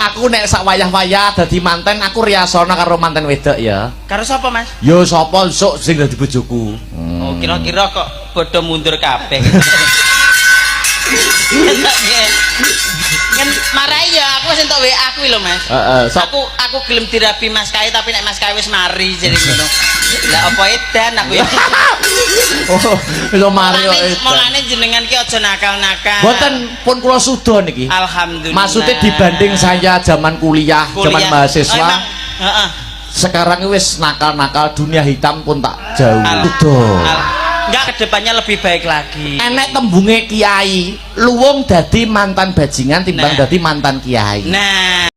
aku nek sak wayah-wayah dadi manten aku riyasana karo manten wedok ya. Karo sapa, Mas? Yo sapa sok sing dadi bojoku. Oh, kira-kira kok padha mundur kabeh. Kan marai ya aku wis entuk WA kuwi lho, Mas. Aku gelem dirabi Mas Kai tapi nek Mas Kai wis mari jadi ngono. Lah apa edan aku ya. Oh, wis mari kok edan. Mulane jenengan ki aja nakal-nakal. Mboten pun kula suda niki. Alhamdulillah. Maksudnya dibanding saya zaman kuliah, zaman mahasiswa. Heeh. Sekarang wis nakal-nakal dunia hitam pun tak jauh. Enggak, kedepannya lebih baik lagi. Enek tembunge kiai, luwung dadi mantan bajingan timbang dadi mantan kiai. Nah.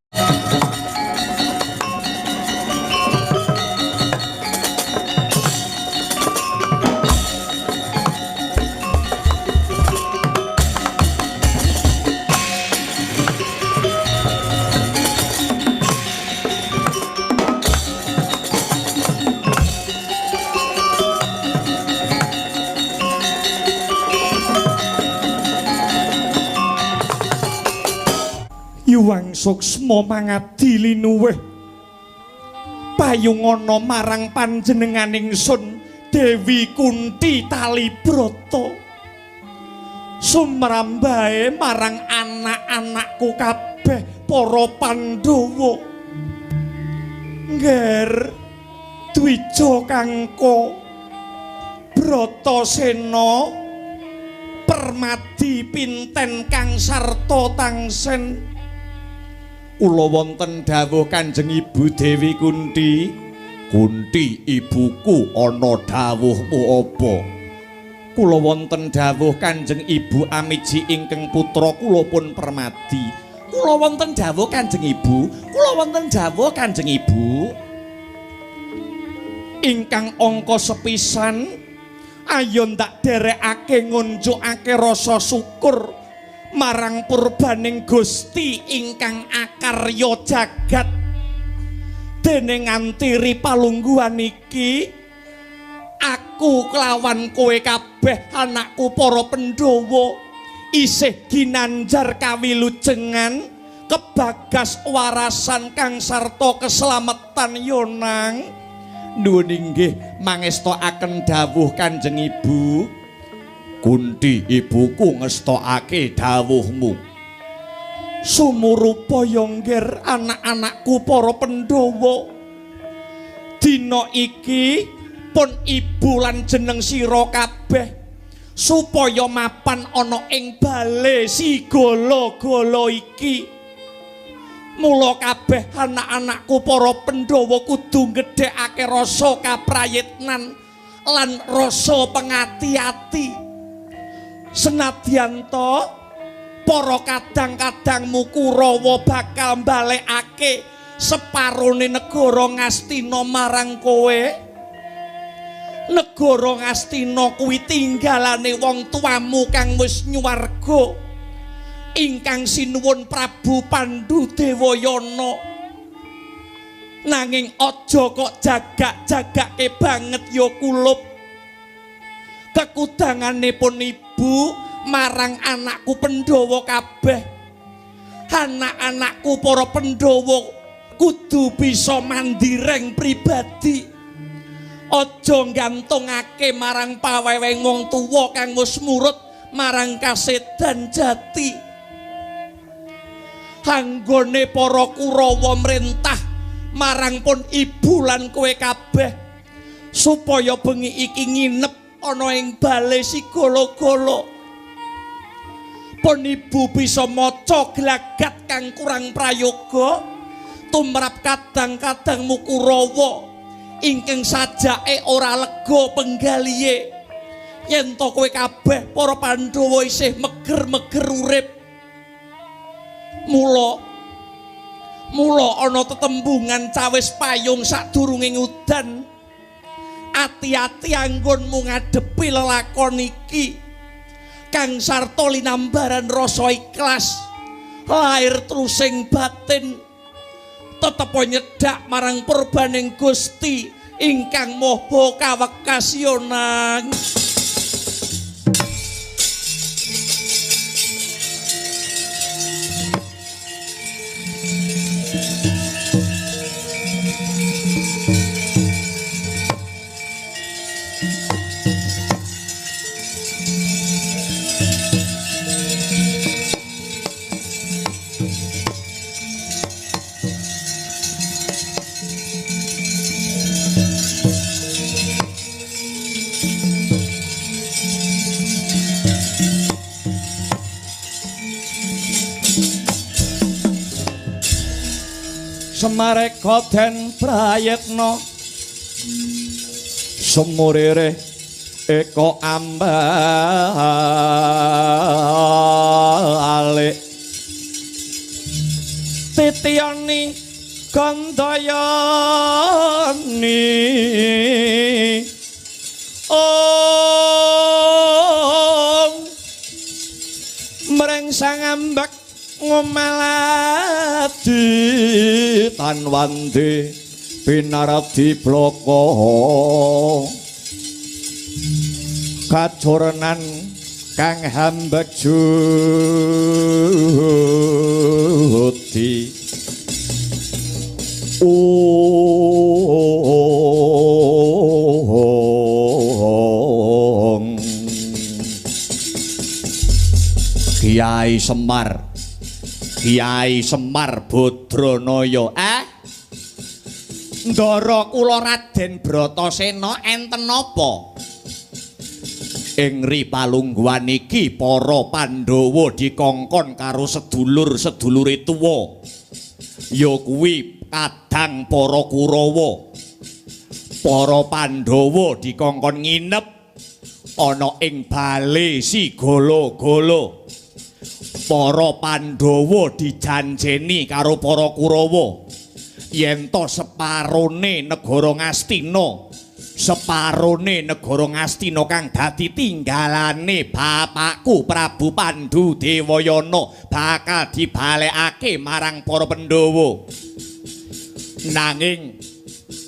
Yuwang suksma mangadi linuwih payungana marang panjenenganing sun Dewi Kunti Talibrata sumrambahe marang anak-anakku kabeh para Pandhawa ngger Dwija Kangka Bratasena Permadi Pinten Kang Sarta Tangsen. Kula wonten dawuh Kanjeng Ibu Dewi Kunti. Kunti ibuku ana dawuhmu apa? Kula wonten dawuh Kanjeng Ibu Amiji ingkang putra kula pun Permadi. Kula wonten dawuh Kanjeng Ibu. Kula wonten dawuh Kanjeng Ibu. Ingkang angka sepisan ayo ndak derekake ngunjukake rasa syukur marang purbaning Gusti ingkang akarya jagat dene ngantiri palungguhan iki aku kelawan kowe kabeh anakku para Pandhawa isih ginanjar kawilujengan kebagas warasan kang sarta keselamatan yonang nuwun inggih mangestokaken dawuh Kanjeng Ibu. Kunti ibuku ngestokake dawuhmu. Sumurupa yongger anak-anakku para Pandhawa. Dina iki pun ibu lan jeneng sira kabeh supaya mapan ana ing bale si gala-gala iki. Mula kabeh anak-anakku para Pandhawa kudu gedhekake rasa kaprayitnan lan rasa pengati-ati. Senadyan to para kadang-kadangmu Kurawa bakal mbalekake separone negara Ngastina marang kowe. Negara Ngastina kuwi tinggalane wong tuamu kang wis nyuwarga ingkang sinuwun Prabu Pandhudewayana. Nanging aja kok jagak-jagake banget ya kulup. Kekudangane pun ibu marang anakku Pandhawa kabeh. Anak-anakku para Pandhawa kudu bisa mandireng pribadi. Aja gantungake marang paweweng wong tuwa kang wis murut marang kasedan jati. Anggone para Kurawa mrentah marang pun ibu lan kowe kabeh supaya bengi iki nginep ana ing bale si gala-gala. Pun ibu bisa maca glagat kang kurang prayoga tumrap kadang-kadangmu Kurawa ingkang sajake ora lega penggalihe yen to kowe kabeh para Pandhawa isih meger-meger urip. Mula ana tetembungan cawis payung sadurunging udan. Ati-ati anggonmu ngadepi lelakon iki kang sarta linambaran rasa ikhlas lahir trusing batin tetep nyedak marang purbaning Gusti ingkang maha kawekas yonang. Semareka den prayetna sumurire eko ambalik titiyani gandayani mreng sang ambak ngomaladi tanwandi pinaradi bloko kacurnan kang hambek juti Kyai Semar Kyai Semar Badranaya. Ndara kula Raden Bratasena enten napa? Ing ripalungguhan iki para Pandhawa dikongkon karo sedulur-sedulure tuwa. Ya kuwi kadang para Kurawa. Para Pandhawa dikongkon nginep ana ing bale Sigala-gala. Para Pandhawa dijanjeni karo para Kurawa yen to separone negara Ngastina kang dadi tinggalane bapakku Prabu Pandhu Dewayana bakal dibalekake marang para Pandhawa. Nanging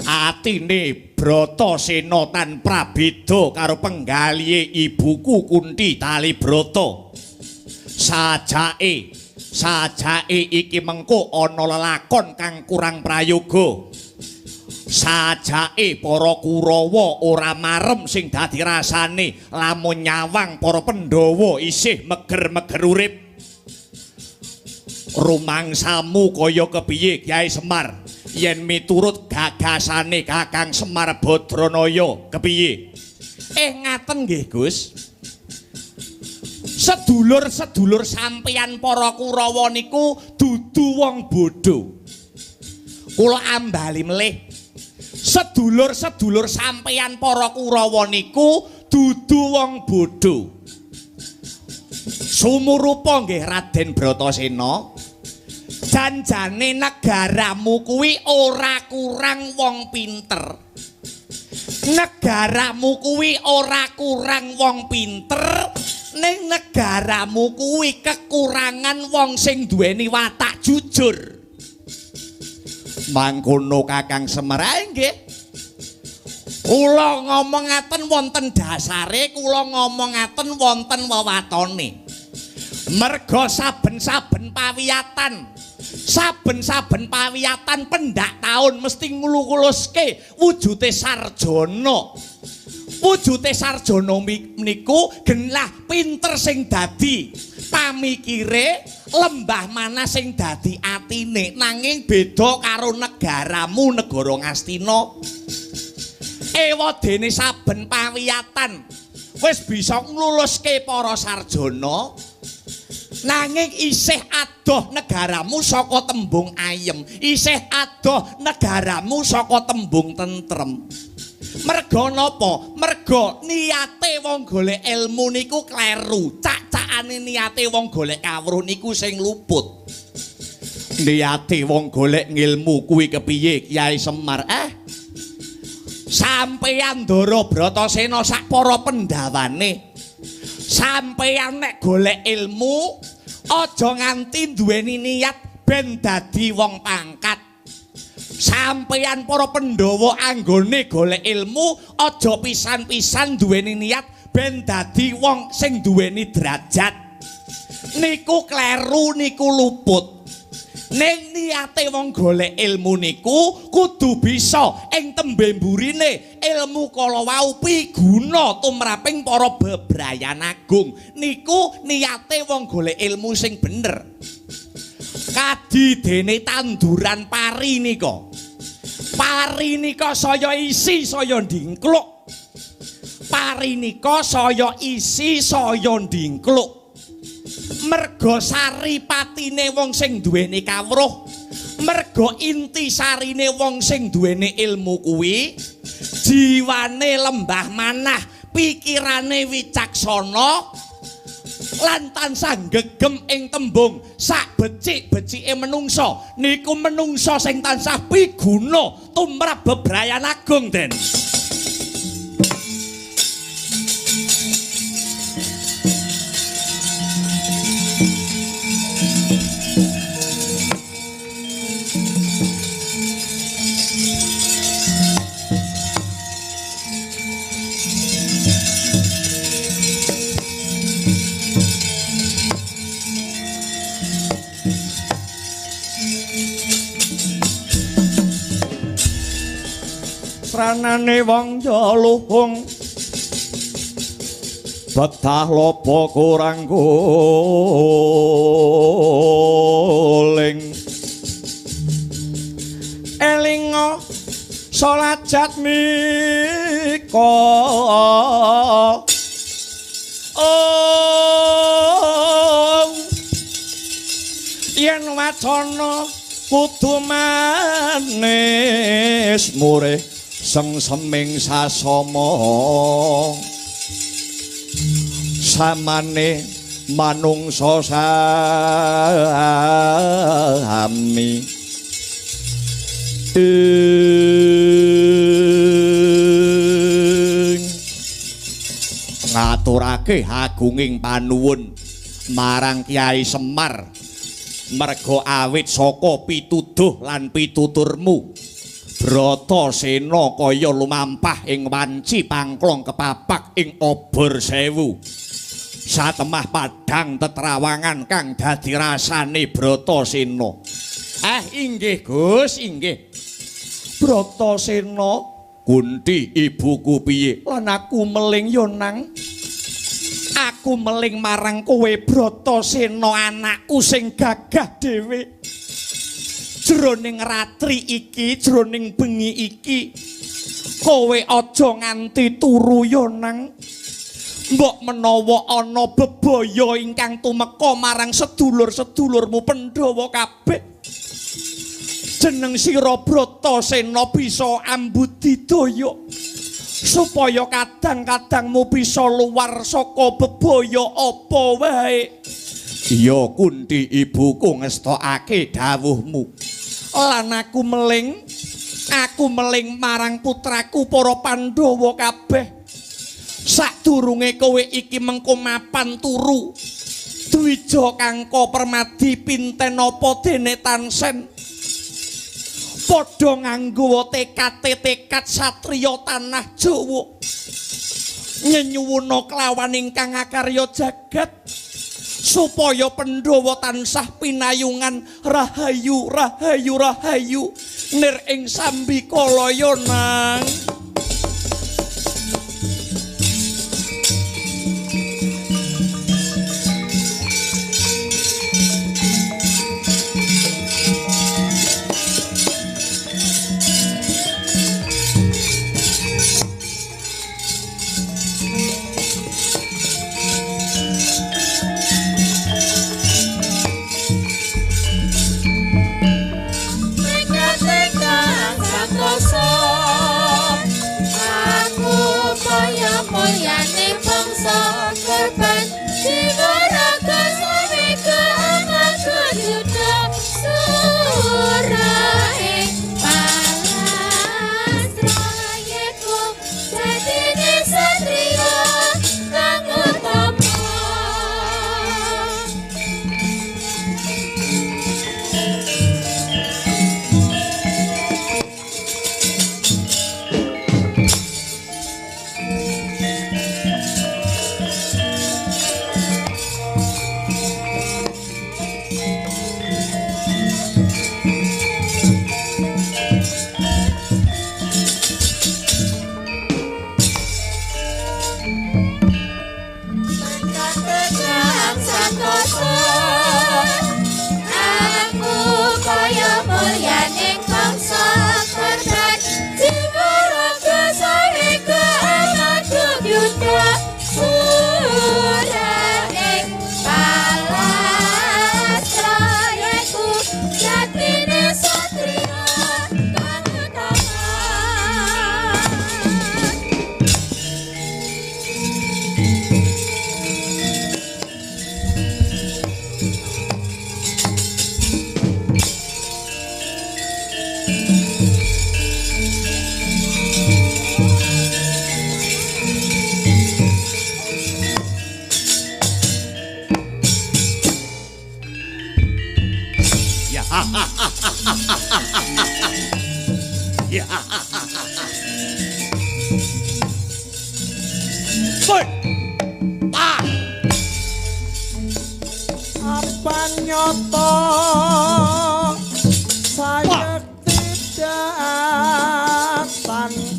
atine Bratasena tan prabeda karo penggalihe ibuku Kunti Talibrata. Sajake iki mengko ana lelakon kang kurang prayoga. Sajake para Kurawa ora marem sing dadi rasane lamun nyawang para Pandhawa isih meger-meger urip. Rumangsamu kaya kepiye Kyai Semar? Yen miturut gagasane Kakang Semar Badranaya kepiye? Ngaten nggih Gus. Sedulur-sedulur sampeyan para Kurawa niku dudu wong bodho. Kula ambali melih. Sedulur-sedulur sampeyan para Kurawa niku dudu wong bodho. Sumurupa nggih Raden Bratasena, janjane negaramu kuwi ora kurang wong pinter. Negaramu kuwi ora kurang wong pinter. Ning negaramu kuwi kekurangan wong sing duweni watak jujur. Mangkono Kakang Semar nggih. Kula ngomongaken wonten dasare, kula ngomongaken wonten wewatone. Merga saben-saben pawiyatan pendak taun mesti ngulus-uluske wujute sarjana. Wujute sarjana niku genah pinter sing dadi pamikire, lembah mana sing dadi atine. Nanging beda karo negaramu negara Ngastina. Ewadene saben pawiyatan wis bisa ngluluske para sarjana. Nanging isih adoh negaramu saka tembung ayem, isih adoh negaramu saka tembung tentrem. Merga napa? Merga niate wong golek ilmu niku kleru. Cacakane niate wong golek kawruh niku sing luput. Niate wong golek ngilmu kuwi kepiye Kyai Semar? Sampeyan Ndara Bratasena sak para Pandhawane. Sampeyan nek golek ilmu aja nganti duweni niat ben dadi wong pangkat. Sampeyan para Pandhawa anggone golek ilmu aja pisan-pisan duweni niat ben dadi wong sing duweni derajat. Niku kleru, niku luput. Ning niate wong golek ilmu niku kudu bisa ing tembe mburine ilmu kala wau piguna tumraping para bebrayan agung. Niku niate wong golek ilmu sing bener. Kadidene tanduran pari nika. Pari nika saya isi saya ndingkluk. Pari nika saya isi saya ndingkluk. Merga sari patine wong sing duweni kawruh, merga inti sarine wong sing duweni ilmu kuwi, jiwane lembah manah, pikirane wicaksana lan tansah gegem ing tembung sak becik-becike menungsa. Niku menungsa sing tansah piguna tumrap bebrayan agung, Den. Ranane wong jaluhung betah lopo kurang guling elingo salat jatmika yen wacana kudu manis murih sengseming sasama samane manungsa sami ngaturake agunging panuwun marang Kyai Semar merga awit saka pituduh lan pituturmu Bratasena kaya lumampah ing wanci pangklong kepapak ing obor sewu. Satemah padhang tetrawangan kang dadi rasane Bratasena. Inggih Gus, inggih. Bratasena, Kunti ibuku piye? Lan aku meling yo nang. Aku meling marang kowe Bratasena anakku sing gagah dhewe. Jroning ratri iki, jroning bengi iki, kowe aja nganti turu yo nang. Mbok menawa ana bebaya ingkang tumeka marang sedulur-sedulurmu Pandhawa kabeh. Jeneng sira Bratasena bisa ambudidaya supaya kadang-kadangmu bisa luwar saka bebaya apa wae. Iya Kunti ibuku ngestokake dawuhmu. Lan aku meling marang putraku para Pandhawa kabeh. Sadurunge kowe iki mengko mapan turu. Dwija Kangka Permadi pinten apa dene tansen. Padha nganggo tekad satriya tanah Jawa. Nyenyuwuna kelawan ingkang akarya jagat. Supaya Pandhawa tansah pinayungan rahayu rahayu rahayu nir ing sambikala ya nang. Pun. Ah. Apa nyoto saya tidak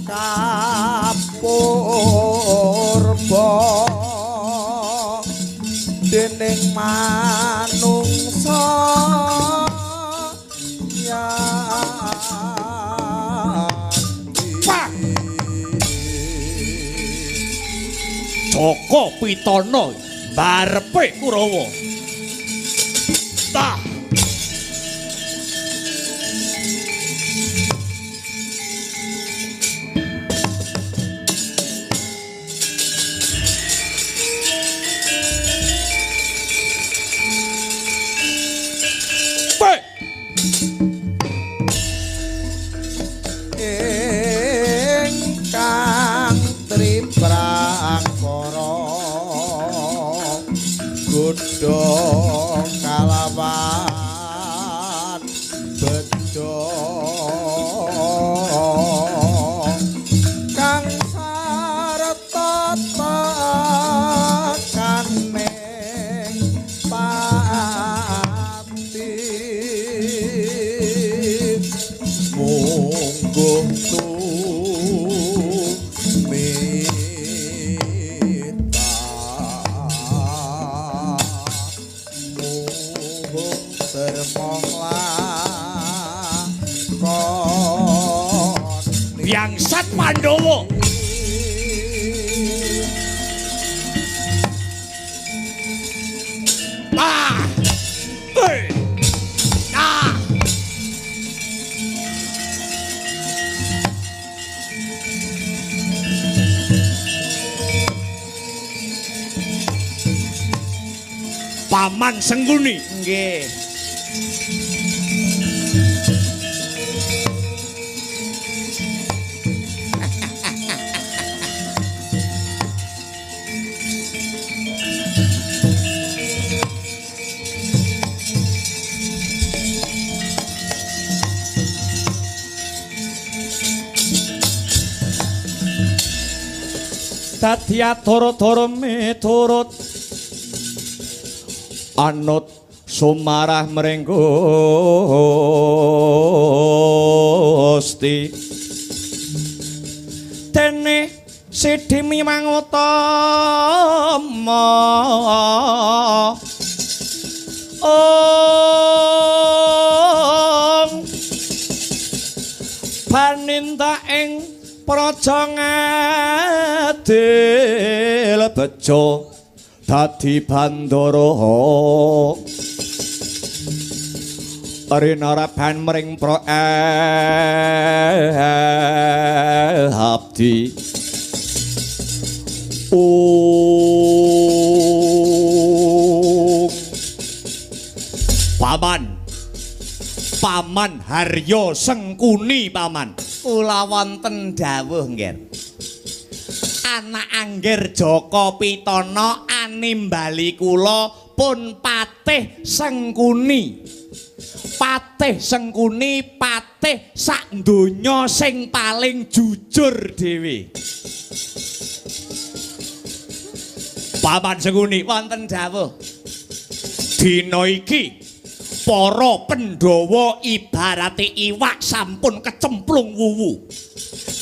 kapurba dening manungsa ya Joko Pitana barepe Kurawa. Tah. ingkang triprakara godha kalawan bedo kang sarta tekaning pati mungguh Bangsat Pandhawa. Ah! Ah! Paman Sengguni. nggih Dadi adara-dara miturut anut sumarah mring Gusti dene Sidhi Miwang Utama panindak ing praja ngadil bejo dadi bandara Arena ban mring pro abdi Paman Harya Sengkuni paman kula wonten dawuh nggih anak Angger Joko Pitana animbali kula pun Patih Sengkuni patih sak donya sing paling jujur dhewe Paman Sengkuni wonten dawuh dina iki para Pandhawa ibarate iwak sampun kecemplung wuwu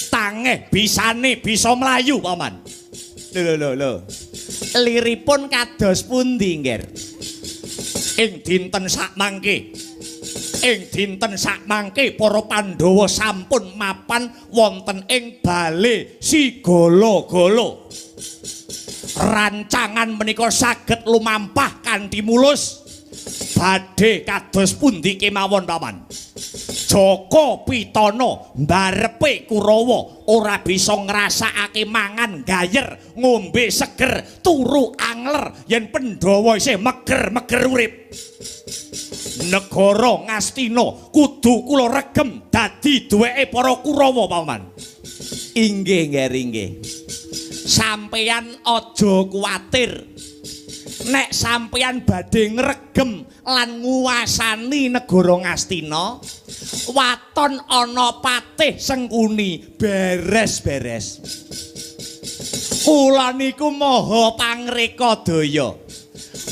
tangeh bisane bisa mlayu paman lho liripun kados pundi nggih ing dinten sakmangke para Pandhawa sampun mapan wonten ing bale Sigala-gala rancangan menika saged lumampah kanthi mulus badhe kados pundi kemawon paman Joko Pitana barepe Kurawa ora bisa ngrasakake mangan gayer ngombe seger turu angler yen Pandhawa isih meger-meger urip negara Ngastina kudu kula regem dadi duweke para Kurawa paman inggih nggih sampeyan aja kuwatir nek sampeyan badhe ngregem lan nguwasani negara Ngastina, waton ana patih Sengkuni, beres-beres. Kula niku maha pangreka daya.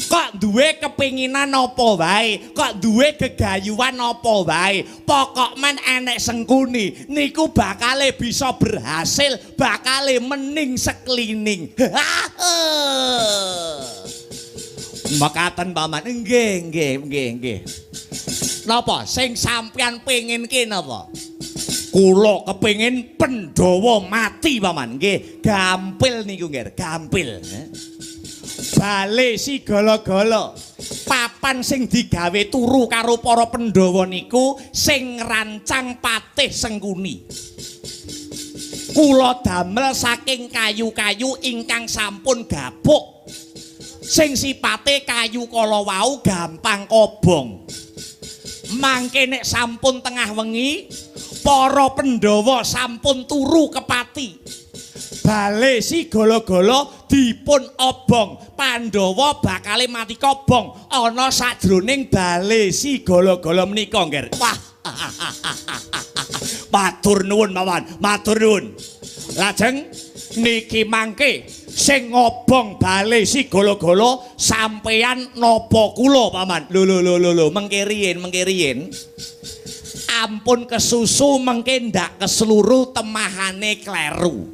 Kok duwe kepinginan apa wae, kok duwe gegayuhan apa wae, pokok men enek Sengkuni niku bakale bisa berhasil, bakale mening seklining. Makaten paman, nggih. Napa sing sampeyan pengin ki napa? Kula kepengin Pandhawa mati paman. Nggih, gampil niku nggih, gampil. Bale si gala-gala. Papan sing digawe turu karo para Pandhawa niku sing rancang patih Sengkuni. Kula damel saking kayu-kayu ingkang sampun gapuk. Sing sipate kayu kala wau gampang kobong. Mangke nek sampun tengah wengi, para Pandhawa sampun turu kepati. Bale si gala-gala dipun obong, Pandhawa bakale mati kobong ana sajroning bale si gala-gala menika nggih. Wah. Matur nuwun mawon, matur nuwun. Lajeng niki mangke sing ngobong bale si gala-gala sampeyan napa kula paman. Lho mengke riyen. Ampun kesusu mengke ndak kesluru temahane kleru.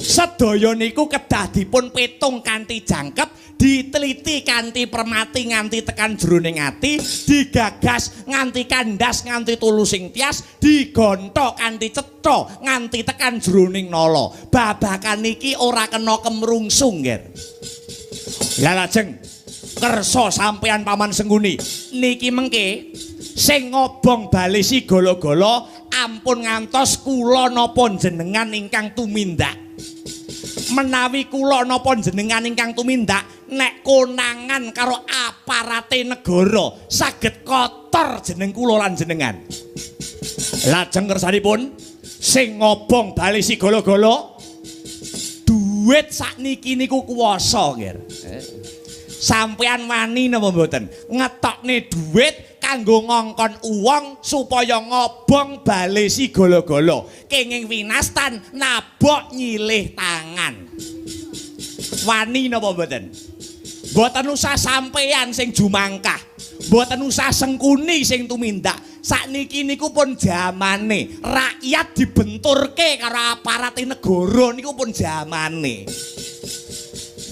Sedaya niku kedah dipun petung kanthi jangkep, diteliti kanthi permati nganti tekan jroning ati, digagas nganti kandas nganti tulusing tias, digonthok kanthi cetha nganti tekan jroning nala. Babakan niki ora kena kemrungsung, nggih. Lah lajeng kersa sampeyan Paman Sengkuni niki mengke sing ngobong bali si gala-gala ampun ngantos kula napa jenengan ingkang tumindak. Menawi kula napa jenengan ingkang tumindak nek konangan karo aparate negara saged kotor jeneng kula lan jenengan. Lajeng kersanipun sing ngobong bali si gala-gala duit sakniki niku kuwasa, nggih. Sampeyan wani napa mboten ngetokne duit kanggo ngongkon uwong supaya ngobong bale si gala-gala kenging winastan nabok nyilih tangan. Wani napa mboten? Mboten usah sampeyan sing jumangkah, mboten usah Sengkuni sing tumindak. Sakniki niku pun jamane rakyat dibenturke karo aparate negara niku pun jamane.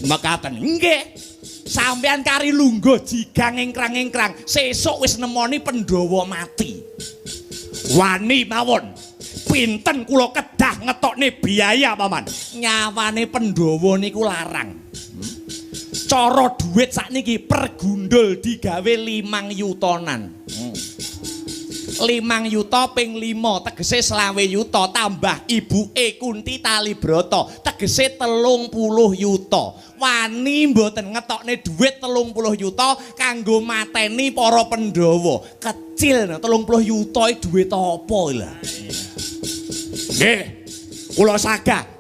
Mekaten nggih. Sampeyan kari lungguh jigang ingkrang-ingkrang sesuk wis nemoni Pandhawa mati. Wani mawon. Pinten kula kedah ngetokne biaya paman. Nyawane Pandhawa niku larang. Cara duit sakniki per gundul digawe 5 yutonan. 5 yuta ping 5 tegese 20 yuta tambah ibuke Kunti Talibrata tegese 30 yuta. Wani mboten ngetokne dhuwit 30 yuta kanggo mateni para Pandhawa. Kecil 30 yuta dhuwit apa lho. Nggih. Kula sagah.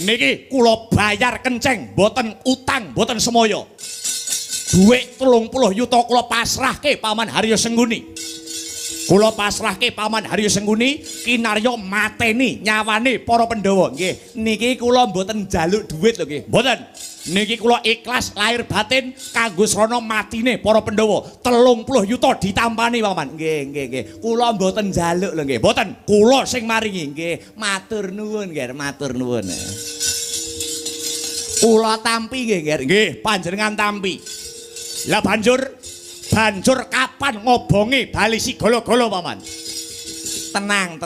Niki kula bayar kenceng, mboten utang, mboten semoyo. Dhuwit 30 yuta kula pasrahke Paman Haryo Sengkuni. Kula pasrahke Paman Haryo Sengkuni kinarya mateni nyawane para Pandhawa. Nggih, niki kula mboten njaluk dhuwit lho nggih. Mboten. Niki kula ikhlas lahir batin kanggo srana matine para Pandhawa. 30 yuta ditampani Paman. Nggih. Kula mboten njaluk lho nggih. Mboten. Kula sing maringi nggih. Matur nuwun nggih, matur nuwun. Kula tampi nggih, nggih, panjenengan tampi. Lah banjur kapan ngobongi bali si gala-gala Paman? Tenang.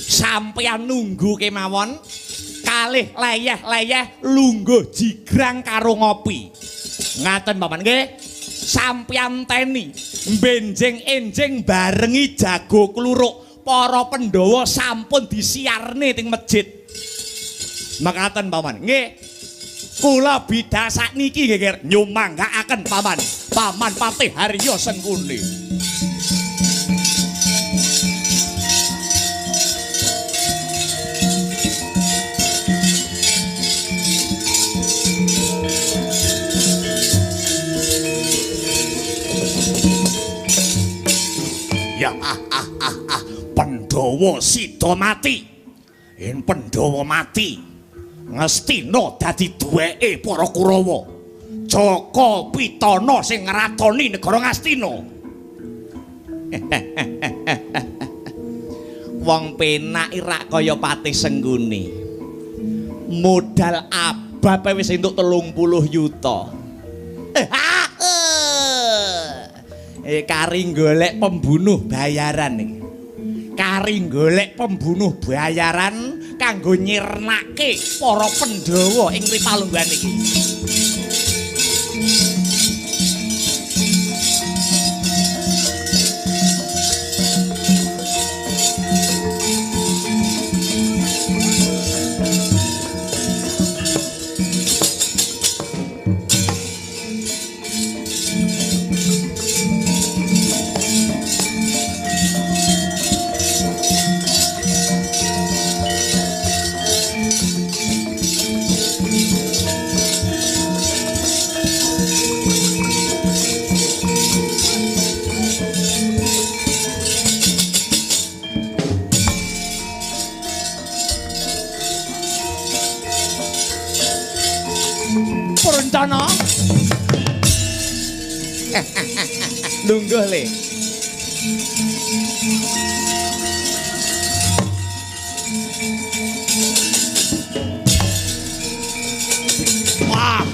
Sampeyan nunggu kemawon kalih leyeh lungguh jigrang karo ngopi. Ngaten Paman nggih. Sampeyan teni benjing-enjing barengi jago kluruk para Pandhawa sampun disiarne teng masjid. Makaten Paman nggih. Kula bidhah sakniki nggih nyumanggaaken Paman Patih Haryo Sengkuni. Ya Pandhawa sida mati. Yen Pandhawa mati, Ngastina dadi duweke para Kurawa. Jaka Pitana sing ngratoni negara Ngastina. Wong penak irak kaya Patih Sengguni. Modal abab wis entuk 30 yuta. Kari golek pembunuh bayaran iki. Kari golek pembunuh bayaran kanggo nyirnake para Pandhawa ing Ripalungguhan iki. Puruncana. Lungguh le. Wah.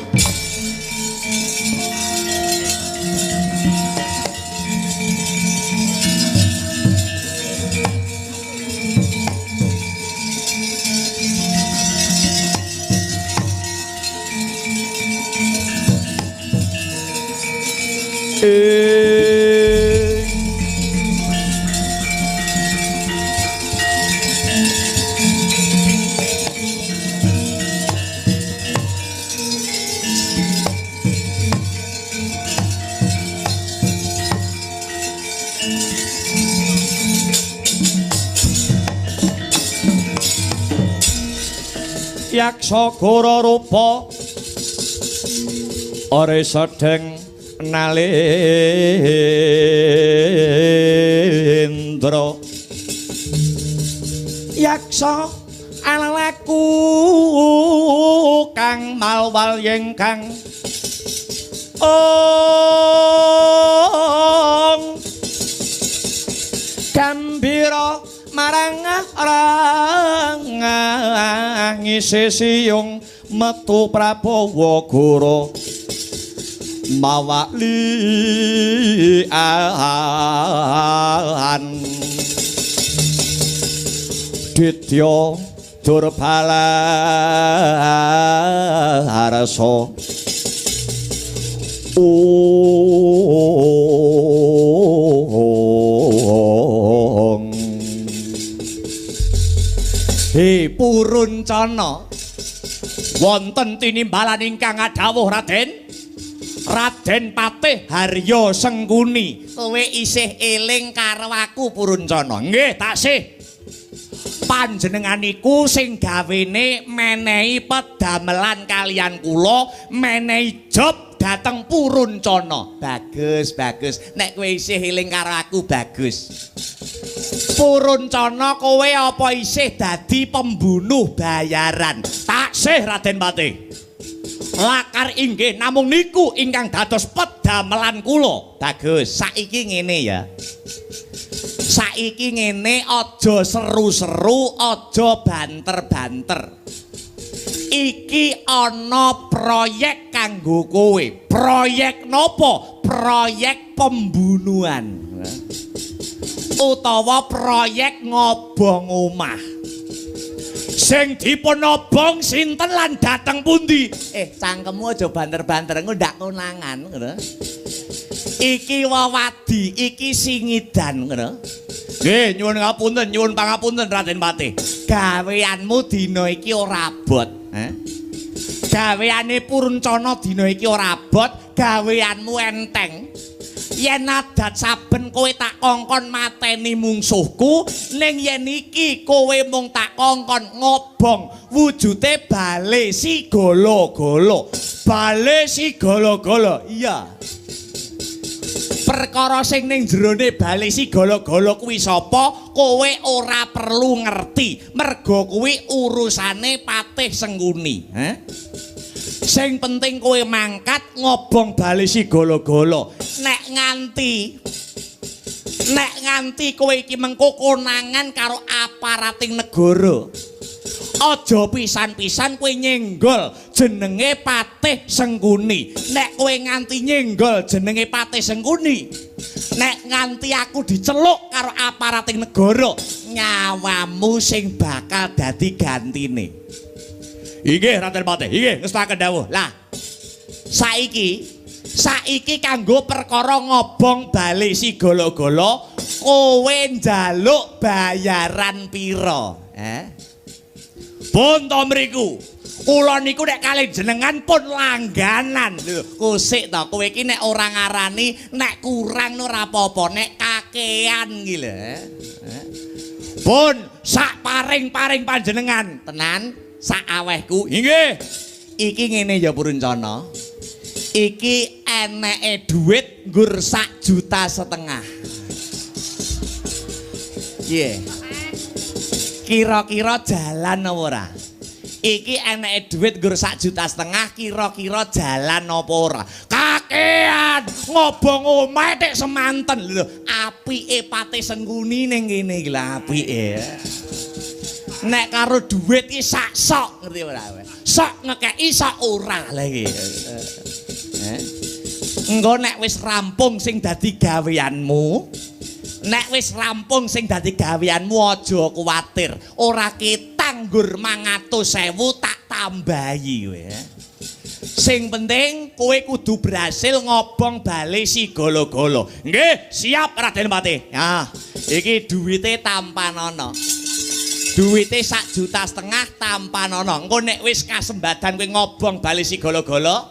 Yaksa Gora rupa ore sedeng nalendra. Yaksa alaku kang malwal yengkang gambira marang ngisi siyung metu Prabawa Gora mawali Ditya Durbala Arasa Puruncana wonten tinimbalan ingkang adhawuh Raden. Raden Patih Harya Sengguni, kowe isih eling karo aku Puruncana? Nggih, taksih. Panjenengan iku sing gawene menehi pedamelan kaliyan kula, menehi job dhateng Puruncana. Bagus, bagus. Nek kowe isih eling karo aku bagus. Puruncana kowe apa isih dadi pembunuh bayaran? Taksih Raden Patih. Lakar inggih namung niku ingkang dados pedamelan kula. Bagus, saiki ngene ya. Saiki ngene, aja seru-seru, aja banter-banter. Iki ana proyek kanggo kowe. Proyek napa? Proyek pembunuhan. Utawa proyek ngobong omah. Sing dipun obong sinten lan dateng pundi? Cangkemmu aja banter-banter, engko ndak konangan ngono. Iki wawadi, iki singidan ngono. Nggih, nyuwun ngapunten, nyuwun pangapunten Raden Patih. Gaweanmu dina iki ora abot, Gaweane Puruncana dina iki ora abot, gaweanmu enteng. Yen adat saben kowe tak kongkon mateni mungsuhku, ning yen iki kowe mung tak kongkon ngobong wujute bale si golo-golo. Bale si golo-golo. Iya. Perkara sing ning jerone bale sigala-gala kuwi sapa? Kowe ora perlu ngerti. Mergo kuwi urusane Patih Sengkuni. Sing penting kowe mangkat ngobong bale sigala-gala. Nek nganti kowe iki mengko konangan karo aparating negara. Aja pisan-pisan kowe nyenggol jenenge Patih Sengkuni. Nek kowe nganti nyenggol jenenge Patih Sengkuni, nek nganti aku diceluk karo aparating negara, nyawamu sing bakal dadi gantine. Inggih Raden Patih, inggih ngestaken dawuh. Lah saiki kanggo perkara ngobong bali sigala-gala kowe njaluk bayaran pira? Pun to mriku. Kula niku nek kalih jenengan pun langganan. Lho, kusik to kowe iki nek ora ngarani nek kurang ora apa-apa, nek kakean iki lho. Pun sak paring-paring panjenengan. Tenan, sak awehku. Inggih. Iki ngene ya Puruncana. Iki eneke dhuwit nggur 1,5 juta. Piye? Kira-kira jalan apa ora? Iki eneke dhuwit nggur 1,5 juta, kira-kira jalan apa ora? Kakean ngobong omahe tek semanten lho. Apike Patih Sengkuni ning kene iki lho apike. Nek karo dhuwit iki sak sok ngerti ora? Sok ngekeki sok ora lha iki. Engko nek wis rampung sing dadi gaweanmu, nek wis rampung sing dadi gaweanmu aja kuwatir. Ora ketang nggur 500.000 tak tambahi kowe. Sing penting kowe kudu berhasil ngobong bali sigala-gala. Nggih, siap Raden Patih. Ya, iki duwite tampanono. Duwite 1,5 juta tampanono. Engko nek wis kasembadan kowe ngobong bali sigala-gala,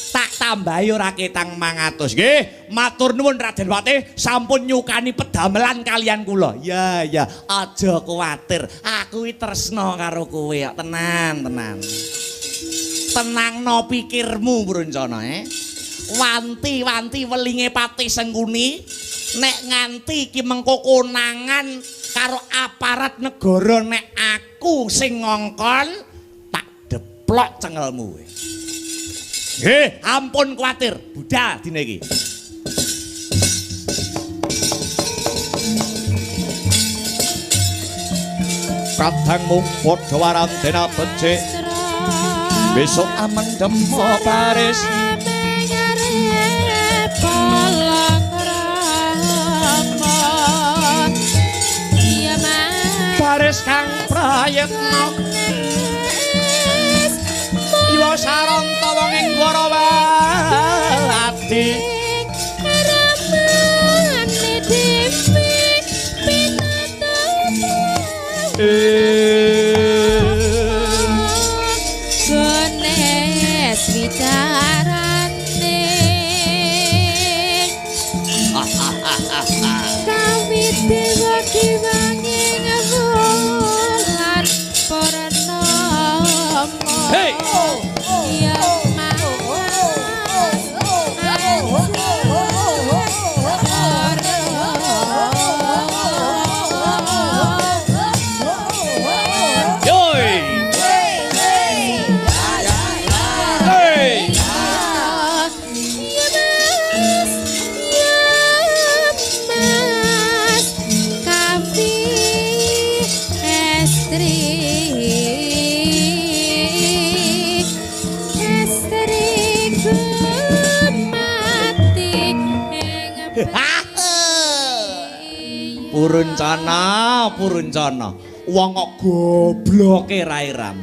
tak tambahi ora ketang 500. Nggih, matur nuwun Raden Patih, sampun nyukani pedamelan kalian kula. Ya, aja kuwatir. Aku iki tresna karo kowe kok. Tenan. Tenangno pikirmu, Bruncana, Wanti-wanti welinge Patih Sengkuni nek nganti iki mengko konangan karo aparat negara, nek aku sing ngongkon tak deplok cengelmu. Nggih, ampun kuwatir, budal dina iki. Kadangmu padha warantena becik. Besok amendem Paris. Paris kang prayekna Iwa saranta wong ing Warawati. Gones wicarane kawit dewa kiwangi ngawulan porno. Hey! Ya Puruncana, wong kok gobloke ra iram.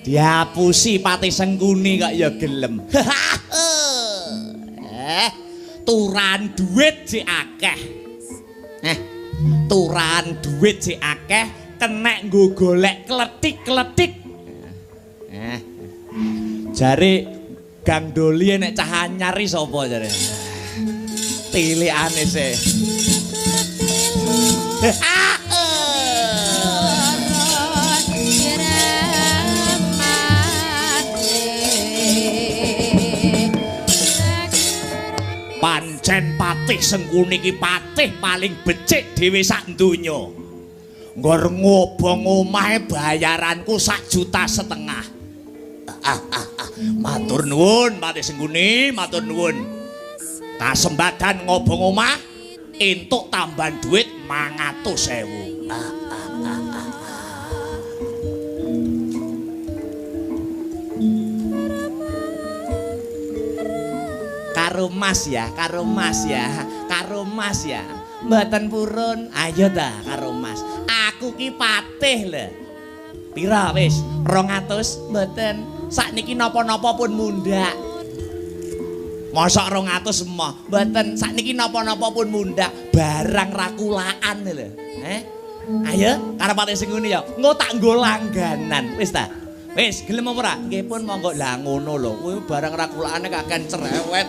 Diapusi Patih Sengkuni kok ya gelem. Turan duit sik akeh. Turan duit sik akeh kenek nggo golek kletik-kletik. Jare Gang Doli nek cah anyar iki sapa jare? Tilikane sih. Pancen Sengkuni ki patih paling becik dhewe sak donya. Nggur ngobong omahe bayaranku 1,5 juta. Matur nuwun Patih Sengkuni, matur nuwun. Kasembadan ngobong omah entuk tambahan duit 500.000. Karo Mas ya, karo Mas ya, karo Mas ya. Mboten purun, ayo ta karo Mas. Aku ki patih lho. Pira wis? 200 mboten. Sakniki napa-napa pun mundhak. Mosok 200 emoh. Mboten, sakniki napa-napa pun mundhak. Barang rakulaan lho. Ayo karo Patih Sengkuni ya. Engko tak nggo langganan. Wis ta? Wis, gelem apa ora? Nggih pun monggo. Lah ngono lho. Kuwi barang rakulane kaken cerewet.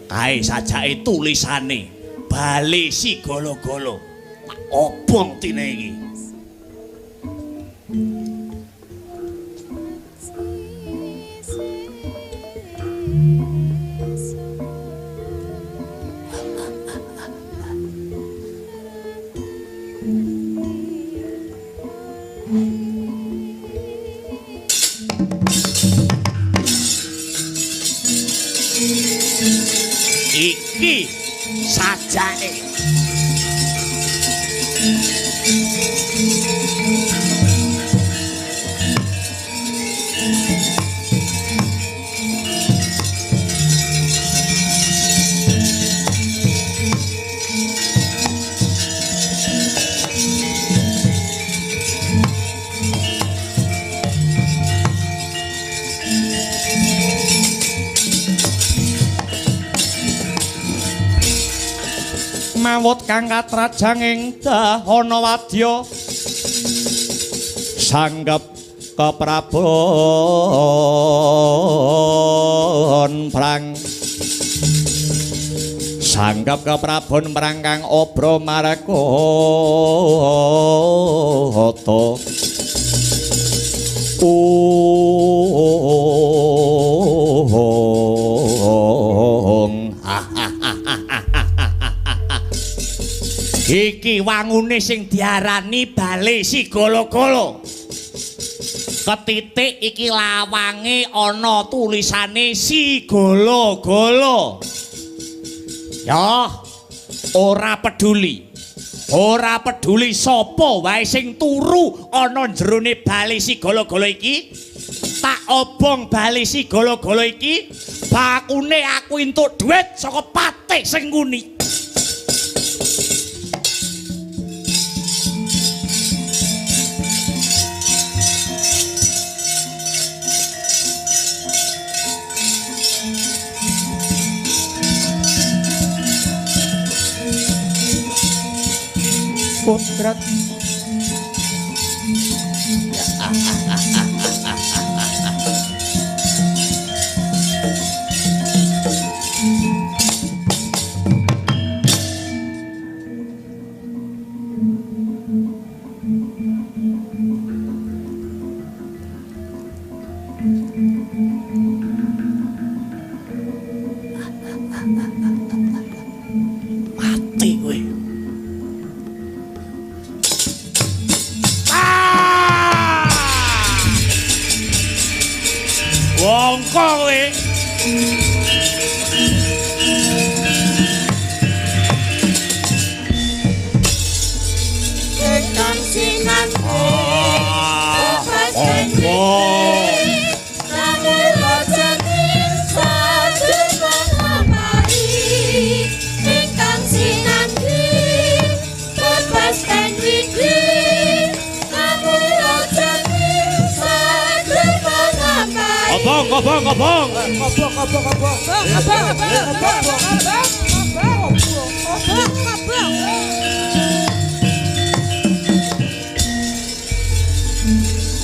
Kae sajake tulisane Bali si golo-golo. Tak obong tine iki. Iki sajake mawut kang katrajang ing dahana wadya sanggep keprabon prang sanggep keprabon prang kang obro marakata iki wangune sing diarani Bali si golo-golo. Ketitik iki lawange ana tulisane si golo-golo. Ya, ora peduli. Ora peduli sapa wae sing turu ana jerone Bali si golo-golo iki. Tak obong Bali si golo-golo iki, bakune aku entuk duit saka Patih Sengkuni. Putrat mati kowe. Wongko kowe. Ingkang sinambi Opo. Namun rojani sadun mengapari Ingkang sinambi bebaskan widi Namun rojani sadun mengapari Obong.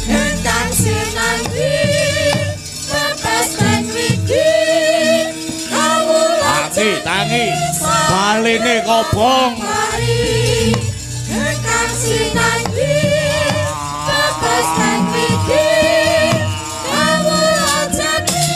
Ingkang sinambi bebaskan widi Namun Tangi baline kobong. Mari Ingkang sinambi bebaskan widi Namun rojani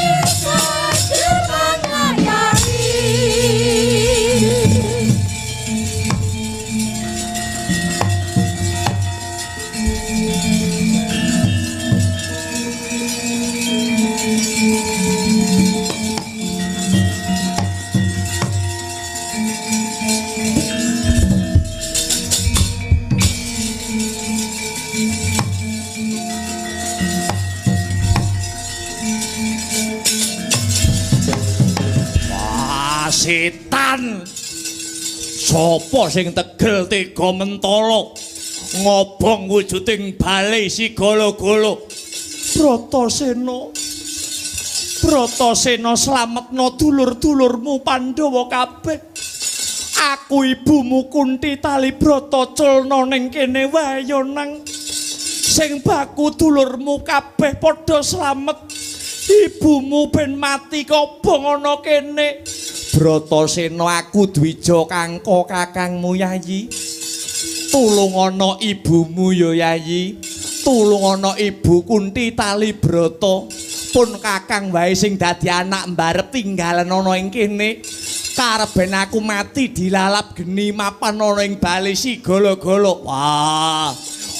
setan. Sopo sing tegel tega mentala ngobong wujuding bale sigala-gala. Bratasena slametna dulur-dulurmu Pandhawa kabeh. Aku ibumu Kunti tali brata culna ning kene wae ya nang. Sing baku dulurmu kabeh padha slamet. Ibumu ben mati kobong ana kene. Bratasena aku dwija kangka kakangmu Yayi. Tulungana ibumu ya Yayi. Tulungana ibu Kunti tali brata. Pun kakang wae sing dadi anak mbarep tinggalan ana ing kene. Kareben aku mati dilalap geni mapan ana ing bale sigala-gala. Wah,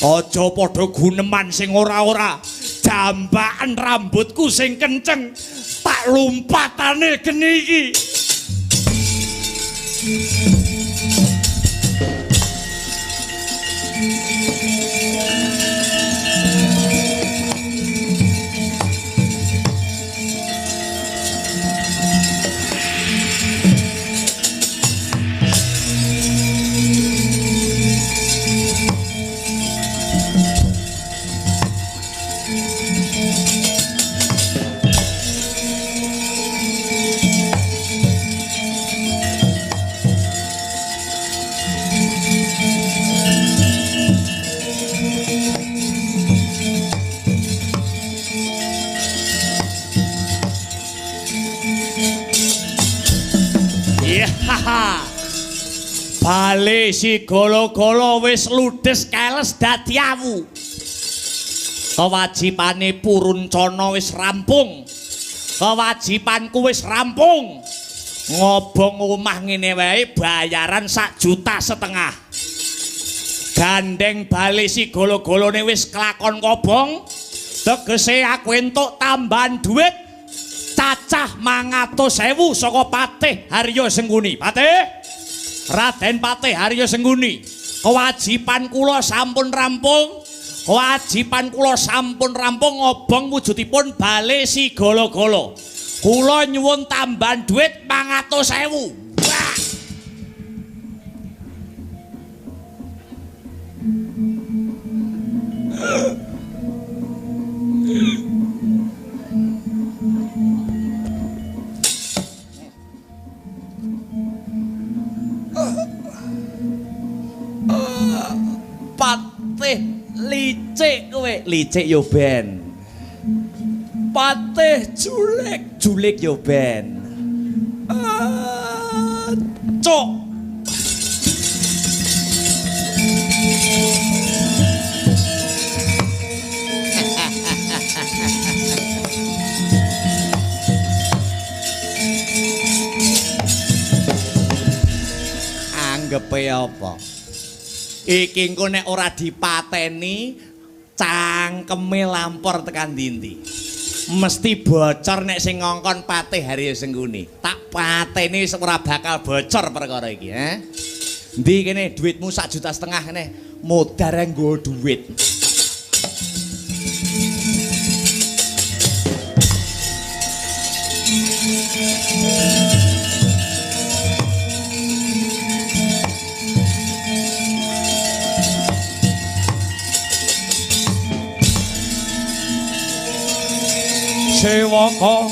aja padha guneman sing ora-ora. Jambakan rambutku sing kenceng tak lumpatane geni iki. Bale sigala-gala wis ludes keles dadi awu. Kewajibane Puruncana wis rampung. Kewajibanku wis rampung. Ngobong omah ngene wae bayaran 1,5 juta. Gandeng bale sigala-galane wis kelakon kobong. Tegese aku entuk tambahan duit cacah 500.000 saka Patih Harya Sengguni. Patih Raden Patih Harya Sengguni, kewajiban kula sampun rampung. Kewajiban kula sampun rampung ngobong wujudipun bale sigala-gala. Kula nyuwun tambahan duit 500.000. Patih licik kowe, licik yo ben. Patih julik yo ben. Cok. Anggepe apa? Iki engko nek ora dipateni cangkeme lampor tekan ndi-ndi. Mesti bocor nek sing ngongkon Patih Harya Sengguni. Tak pateni ora bakal bocor perkara iki, Ndi kene duitmu 1,5 juta kene. Modar nggo duit. Sewaka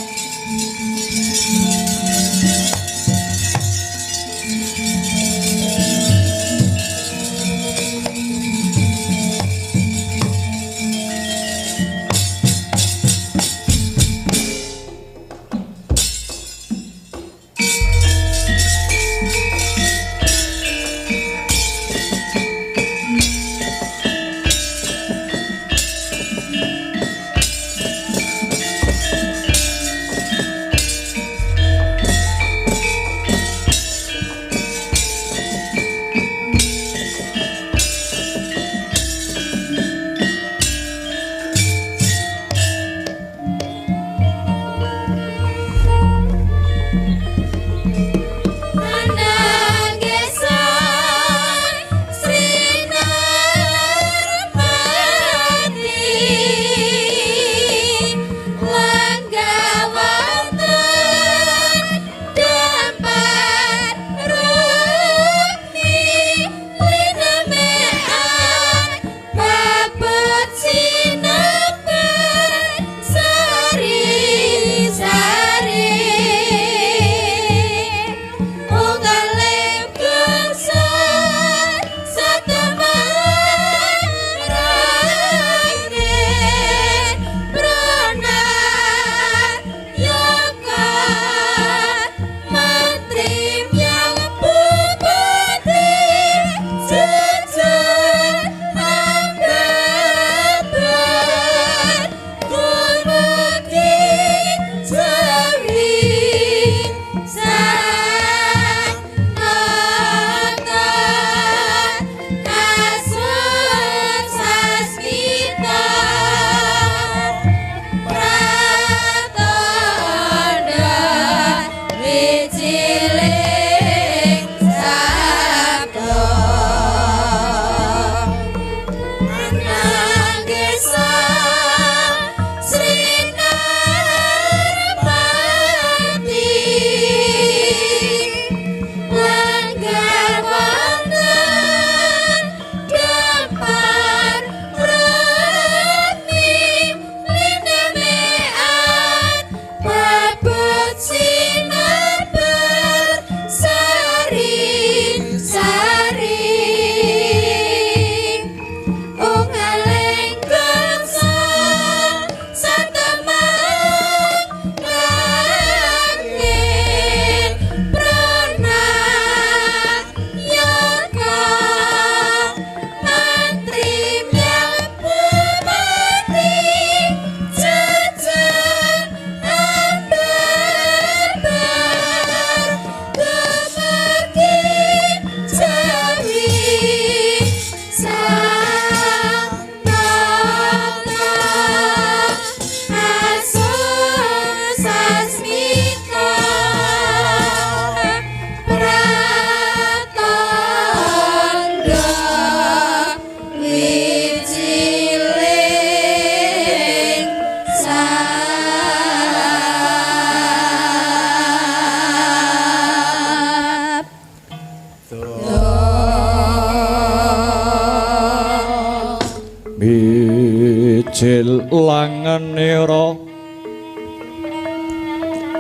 jilangenira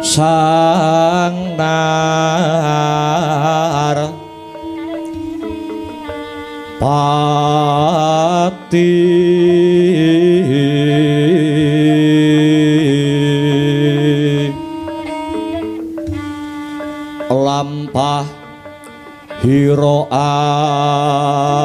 sang nar pati lampah hira alon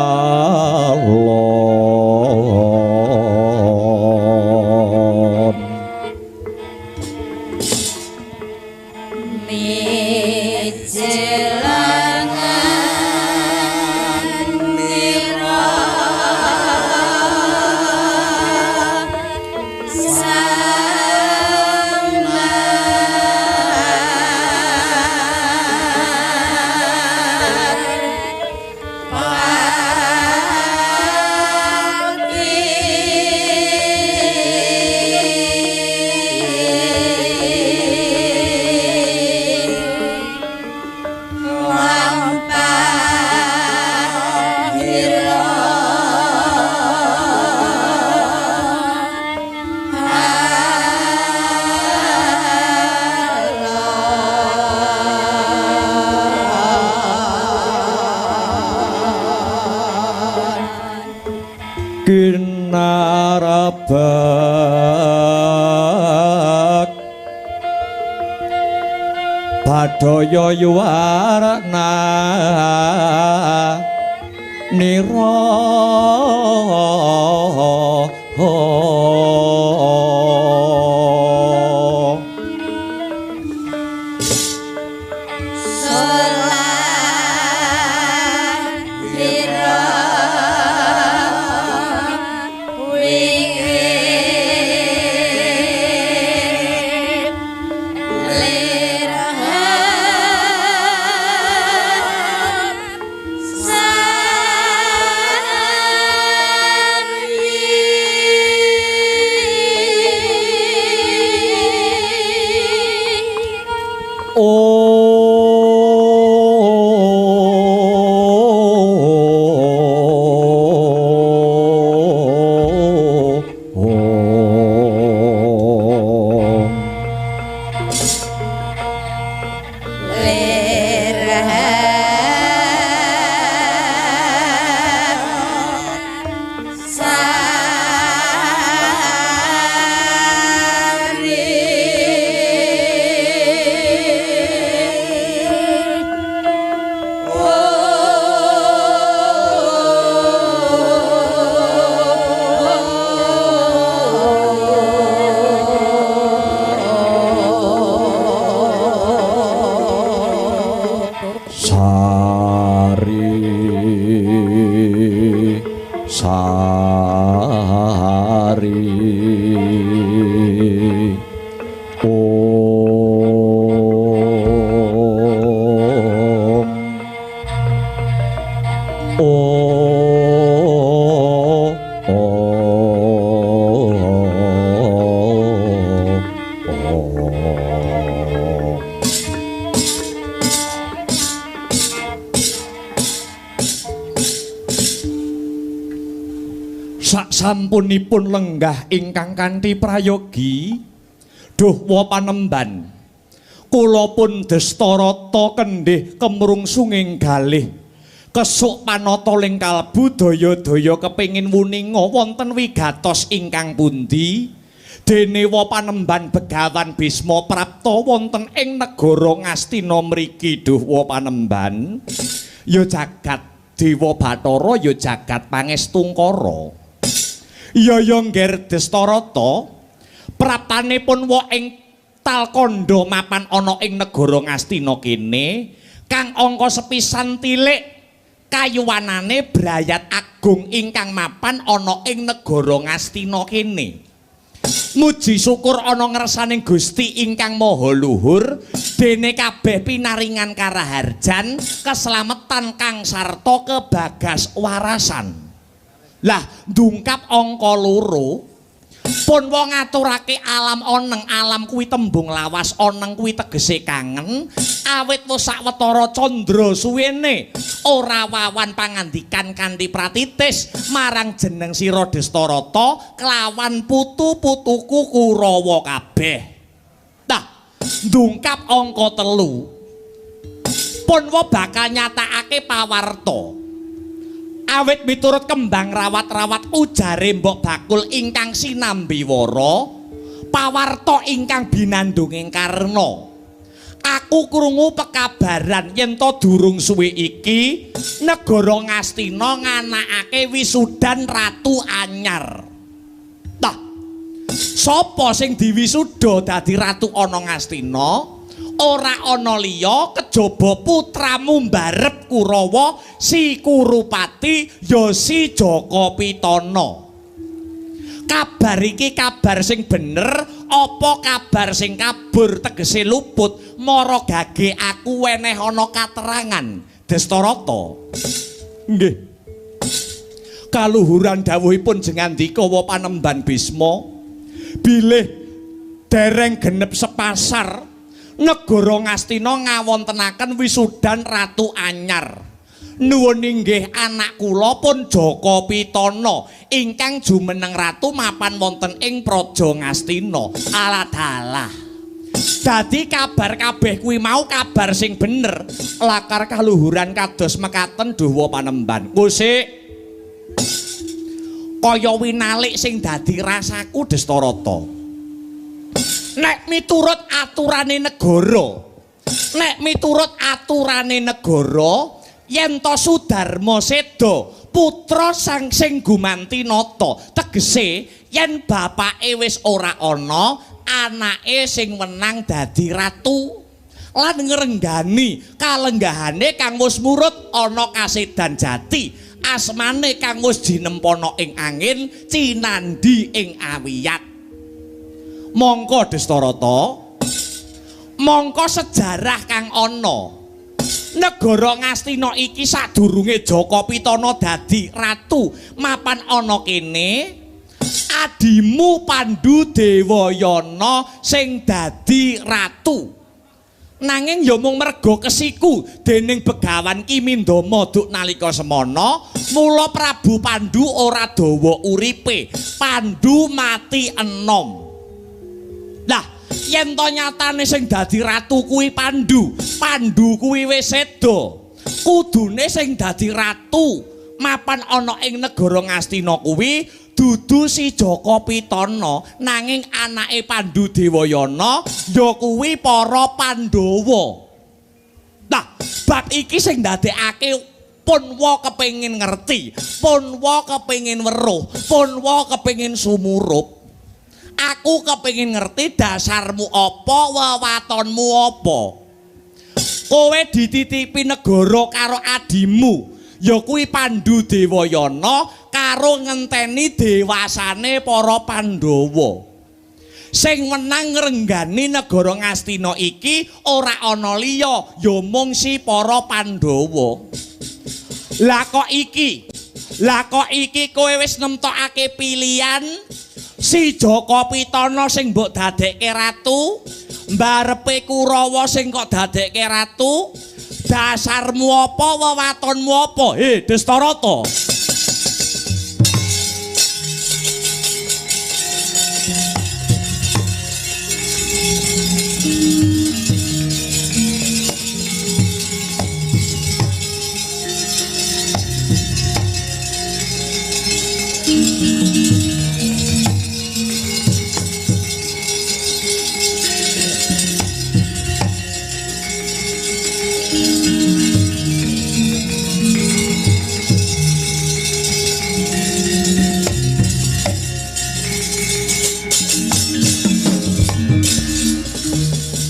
kinarabak badaya yuwarna nira Sampunipun lenggah ingkang kanthi prayogi duh panemban kula pun Destarata kendhih kemrungsunging galih kesuk panata ling kalbu daya-daya kepingin wuninga wonten wigatos ingkang pundi dene panemban Begawan Bisma prapta wonten ing negara Ngastina mriki duh panemban ya jagat Dewa Bathara ya jagat Pangestungkara. Iya ngger Destarata praptanipun wa ing Talkanda mapan ana ing negara Ngastina kene kang angka sepisan tilik kayuwanane brayat agung ingkang mapan ana ing negara Ngastina kene. Muji syukur ana ngersaning Gusti ingkang Maha Luhur dene kabeh pinaringan karaharjan keslametan kang sarta kebagas warasan. Lah ndungkap angka loro Pun wong ngaturake alam oneng, alam kuwi tembung lawas, oneng kuwi tegese kangen. Awit wis sawetara candra suwene ora wawan pangandikan kanthi pratitis marang jeneng sira Destarata kelawan putu-putuku Kurawa kabeh. Tah, ndungkap angka 3. Pun wa bakal nyatakake pawarta. Awit miturut kembang rawat-rawat ujare Mbok Bakul ingkang sinambiwara, pawarta ingkang binandunging karna. Aku krungu pekabaran yen to durung suwe iki negara Ngastina nganakake wisudan ratu anyar. Tah, sapa sing diwisuda dadi ratu ana Ngastina? Ora ana liya kejaba putramu mbarep Kurawa si Kurupati ya si Jaka Pitana. Kabar iki kabar sing bener apa kabar sing kabur tegese luput mara gage aku weneh ana katerangan Destarata. Nggih. Kaluhuran dawuhipun Jengandika wa Panembahan Bisma bilih dereng genep sepasar negara Ngastina ngawontenaken wisudan ratu anyar. Nuwun inggih anak kula pun Jaka Pitana ingkang jumeneng ratu mapan wonten ing praja Ngastina. Alah-dalah. Dadi kabar kabeh kuwi mau kabar sing bener. Lakar kaluhuran kados mekaten dawa Panembahan. Kusik. Kaya winalik sing dadi rasaku Destarata. Nek miturut aturane negara, yen to Sudarma Seda putra sang sing Gumantinata, tegese yen bapake wis ora ana, anake sing menang dadi ratu. Lan ngrenggani kalenggahane kang wis murut ana kasedan jati, asmane kang wis jinempana ing angin, cinandhi ing awiyat. Mongko Destarata, mongko sejarah kang ana. Negara Ngastina iki sadurunge Jaka Pitana dadi ratu mapan ana kene, adimu Pandhu Dewayana sing dadi ratu. Nanging ya mung merga kesiku dening Begawan Kimindama duk nalika semana, mula Prabu Pandhu ora dawa uripe, Pandhu mati enom. Lah, yen to nyatane sing dadi ratu kuwi Pandhu, Pandhu kuwi wis seda. Kudune sing dadi ratu mapan ana ing negara Ngastina kuwi dudu si Jaka Pitana, nanging anake Pandhu Dewayana ya kuwi para Pandhawa. Nah, bab iki sing ndadekake pun wa kepengin ngerti, pun wa kepengin weruh, pun wa kepengin sumurup. Aku kepengin ngerti dasarmu apa, wewatonmu apa. Kowe dititipi negara karo adimu, ya kuwi Pandhu Dewayana karo ngenteni dewasane para Pandhawa. Sing menang ngrenggani negara Ngastina iki ora ana liya, ya mung si para Pandhawa. Lah kok iki kowe wis nemtokake pilihan si Jaka Pitana sing mbok dadekke ratu, mbarepe Kurawa sing kok dadekke ratu. Dasarmu apa, wewatonmu apa? Destarata.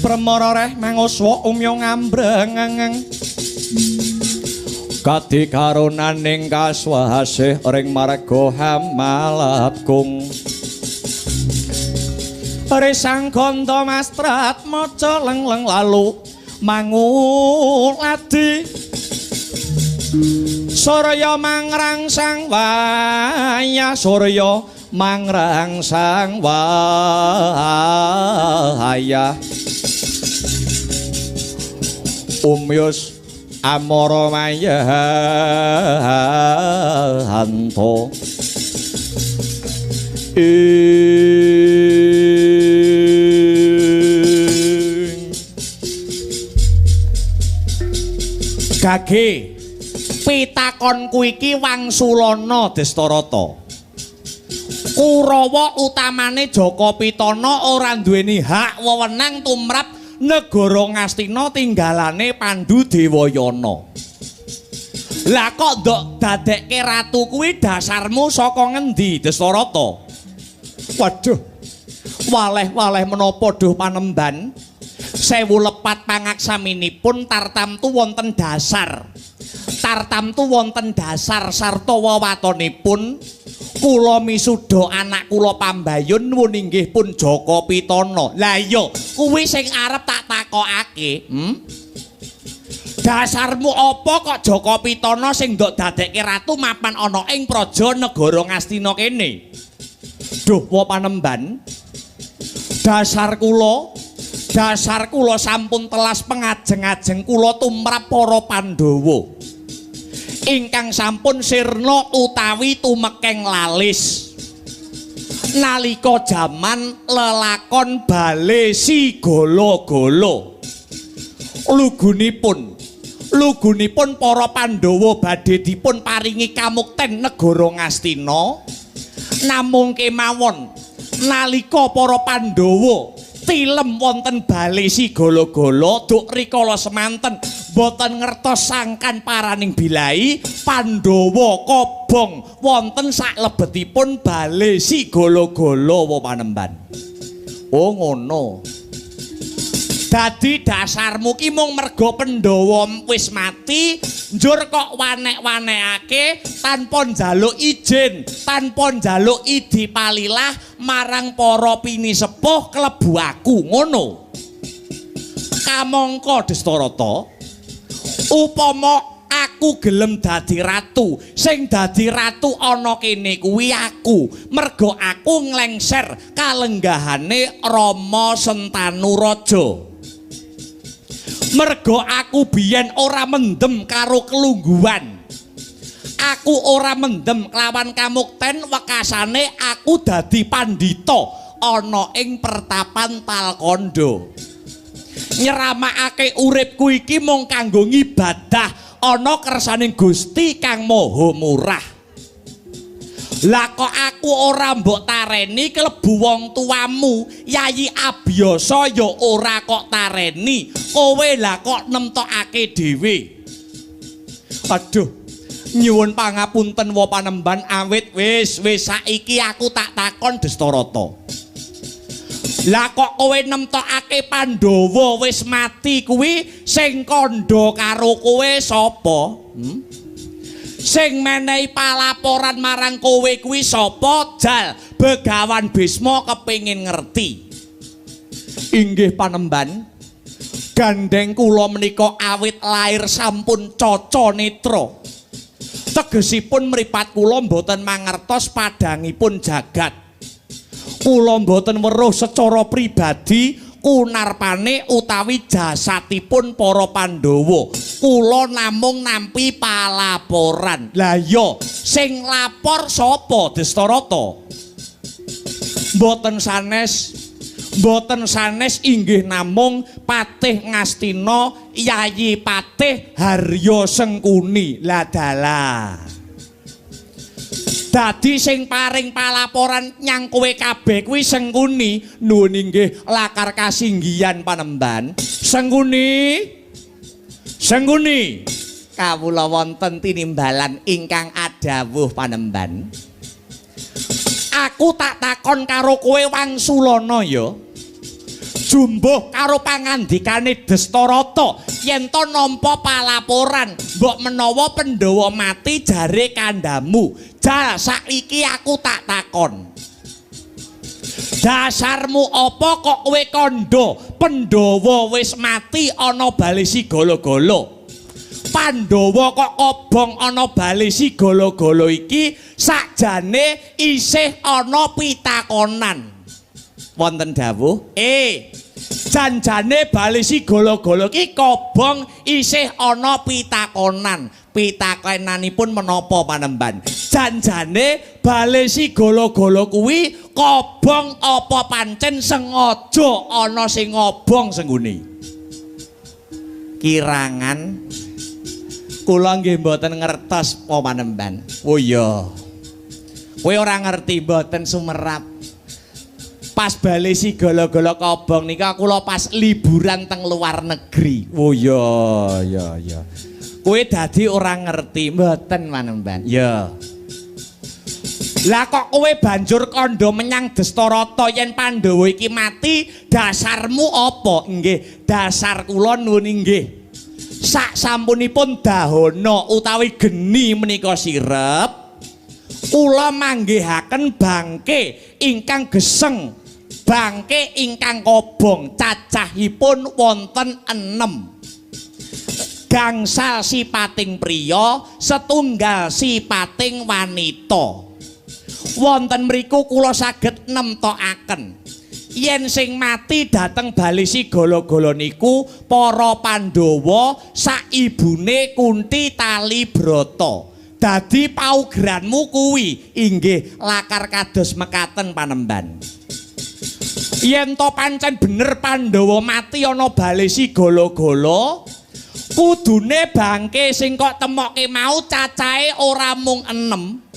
Premara manguswa umya ngambreng kadi karunaning kaswahasih ring marga Hamalakung Resang Ganda Mastrat maca lengleng lalu manguladi Surya mangrangsang wayah surya mangrangsang wayah umyus amara mayanto Gage pitakonku iki wangsulana Destarata. Kurawa utamane Jaka Pitana ora duweni hak wewenang tumrap negara Ngastina tinggalane Pandhu Dewayana. Lah kok ndok dadekke ratu kuwi dasarmu saka ngendi Destarata? Waduh. Waleh-waleh menapa duh Panembahan? Sewu lepat pangaksaminipun tartamtu wonten dasar. Tartamtu wonten dasar sarta wewatonipun kula misuda anak kula Pambayun nuwun inggih pun Jaka Pitana. Lah iya, kuwi sing arep tak takokake, Dasarmu apa kok Jaka Pitana sing ndok dadekke ratu mapan ana ing praja negara Ngastina kene? Duh wa Panembahan. Dasar kula sampun telas pengajeng-ajeng kula tumrap para Pandhawa ingkang sampun sirna utawi tumekeng lalis nalika jaman lelakon Bale Sigala-gala. Lugunipun para Pandhawa badhe dipun paringi kamukten negara Ngastina. Namung kemawon nalika para Pandhawa tilem wonten Bale Sigala-gala duk rikala semanten boten ngertos sangkan paraning bilai Pandhawa kobong wonten saklebetipun Bale Sigala-gala wa Panembahan. Oh ngono. Dadi dasarmu ki mung merga Pandhawa wis mati njur kok wanek-wanekake tanpa njaluk izin, tanpa njaluk idi palilah marang para pinisepuh klebu aku ngono. Kamangka Destarata, upama aku gelem dadi ratu, sing dadi ratu ana kene kuwi aku, merga aku nglengser kalenggahane Rama Sentanu Raja. Merga aku biyen ora mendem karo kelungguhan. Aku ora mendem kelawan kamukten wekasane aku dadi pandhita ana ing pertapan Talkanda. Nyeramakake uripku iki mung kanggo ngibadah ana kersaning Gusti Kang Maha Murah. Lah kok aku ora mbok tareni klebu wong tuamu, Yayi Abiyasa ya ora kok tareni. Kowe lah kok nemtokake dhewe. Aduh, nyuwun pangapunten wa Panembahan awit wis saiki aku tak takon Destarata. Lah kok kowe nemtokake Pandhawa wis mati kuwi sing kandha karo kowe sapa? Sing menehi palaporan marang kowe kuwi sapa? Jal Begawan Bisma kepingin ngerti. Inggih Panembahan, gandeng kula menika awit lair sampun caca netra. Tegesipun mripat kula mboten mangertos padhangipun jagat. Kula mboten weruh secara pribadi kunarpane utawi jasatipun para Pandhawa. Kula namung nampi palaporan. Lah iya, sing lapor sapa Destarata? Mboten sanes inggih namung Patih Ngastina Yayi Patih Harya Sengkuni. Lah dalah. Dadi sing paring palaporan nyang kowe kabeh kuwi Sengkuni. Nuwun inggih lakar kasinggihan Panembahan. Sengkuni kawula wonten tinimbalan ingkang adhawuh Panembahan. Aku tak takon karo kowe wangsulana ya. Jumbuh karo pangandikane Destarata yen to nampa palaporan mbok menawa Pandhawa mati jare kandhamu. Jal saiki aku tak takon. Dasarmu apa kok kowe kandha Pandhawa wis mati ana Bale Sigala-gala? Pandhawa kok kobong ana bale sigala-gala iki sakjane isih ana pitakonan. Wonten dawuh, janjane bale sigala-gala iki kobong isih ana pitakonan. Pitakonanipun menapa Panembahan? Janjane bale sigala-gala kuwi kobong apa pancen sengaja ana sing ngobong sengguni. Kirangan kula nggih mboten ngertos apa Panembahan. Oh iya. Kowe ora ngerti mboten sumerap. Pas bali sigala-gala kobong nika kula pas liburan teng luar negeri. Oh iya, iya. Kowe dadi ora ngerti mboten Panembahan. Ya. Lah kok kowe banjur kandha menyang Dastarata yen Pandhawa iki mati, dasarmu apa? Nggih, dasar kula nuwun inggih. Sak sampunipun dahana utawi geni menika sirep, kula manggihaken bangke ingkang geseng, bangke ingkang kobong cacahipun wonten 6. Gangsal sipating priya, setunggal sipating wanita. Wonten mriku kula saged nemtokaken yen sing mati dateng bali sigala-gala niku para Pandhawa saibune Kunti Talibrata. Dadi paugeranmu kuwi inggih lakar kados mekaten Panembahan. Yen to pancen bener Pandhawa mati ana bali sigala-gala, kudune bangke sing kok temokke mau cacahe ora mung 6.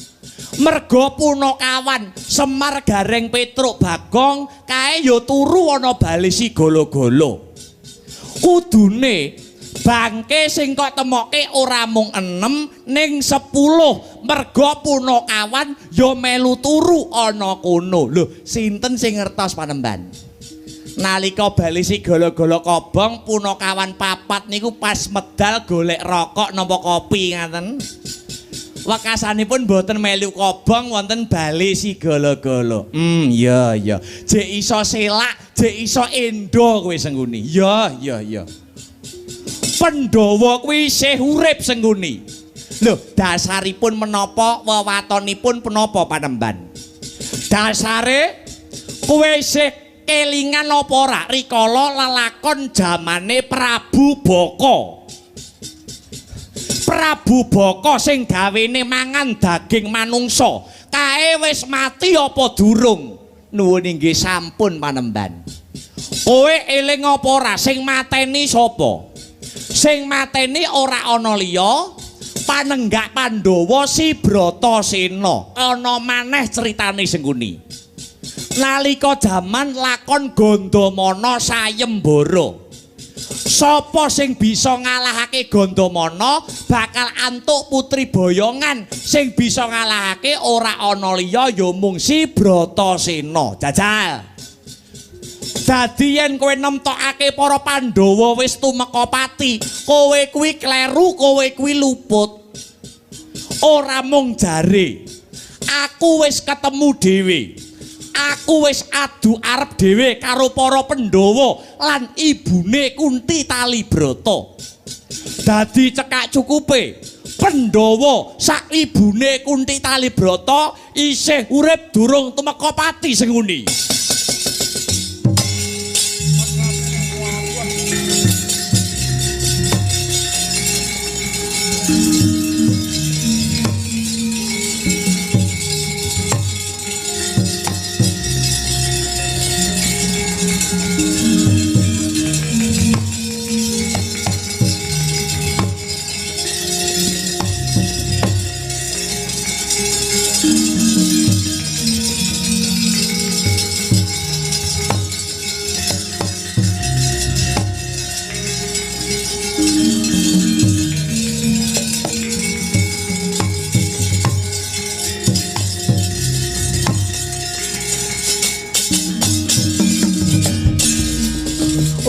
Merga Punakawan, Semar Gareng Petruk Bagong kae ya turu ana bali sigala-gala. Kudune bangke sing kok temokke ora mung 6 ning 10. Merga Punakawan ya melu turu ana kono. Lho, sinten sing ngertos Panembahan? Nalika bali sigala-gala kobong Punakawan 4 niku pas medal golek rokok napa kopi ngaten. Wekasanipun boten melu kobong wonten bali sigala-gala. Iya. Jek iso selak, jek iso endo kowe sengguni. Ya. Pandhawa kuwi isih urip sengguni. Lho, dasaripun menapa, wewatonipun menapa Panembahan? Dasare kowe isih kelingan apa ora rikala lelakon jamane Prabu Baka. Prabu Baka sing gawene mangan daging manungsa kae wis mati apa durung? Nuwun inggih sampun Panembahan. Kowe eling apa ora sing mateni sapa? Sing mateni ora ana liya panenggak Pandhawa si Bratasena. Ana maneh critane sengguni. Nalika jaman lakon Gandamana sayembara. Sapa sing bisa ngalahake Gandamana bakal antuk putri boyongan. Sing bisa ngalahake ora ana liya ya mung si Bratasena. Jajal. Dadi yen kowe nemtokake para Pandhawa wis tumeka pati, kowe kuwi kleru, kowe kuwi luput. Ora mung jare. Aku wis ketemu dhewe. Aku wis adu arep dhewe karo para Pandhawa lan ibune Kunti Talibrata. Dadi cekak cukupe Pandhawa sak ibune Kunti Talibrata isih urip durung tumeka pati sengguni.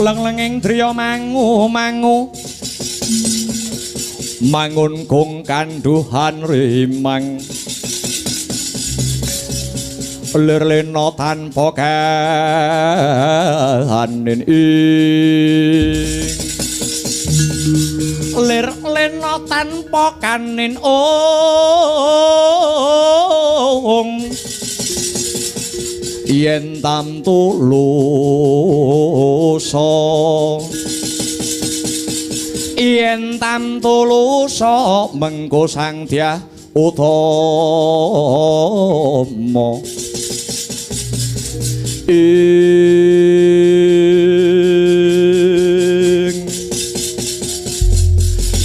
Leng-lenging driya mangu-mangu mangun kung kanduhan rimang lir-lena tanpa kahanin ing lir lena tanpa kanin yen tam tulusa yen tam tulusa mengko sang dyah utama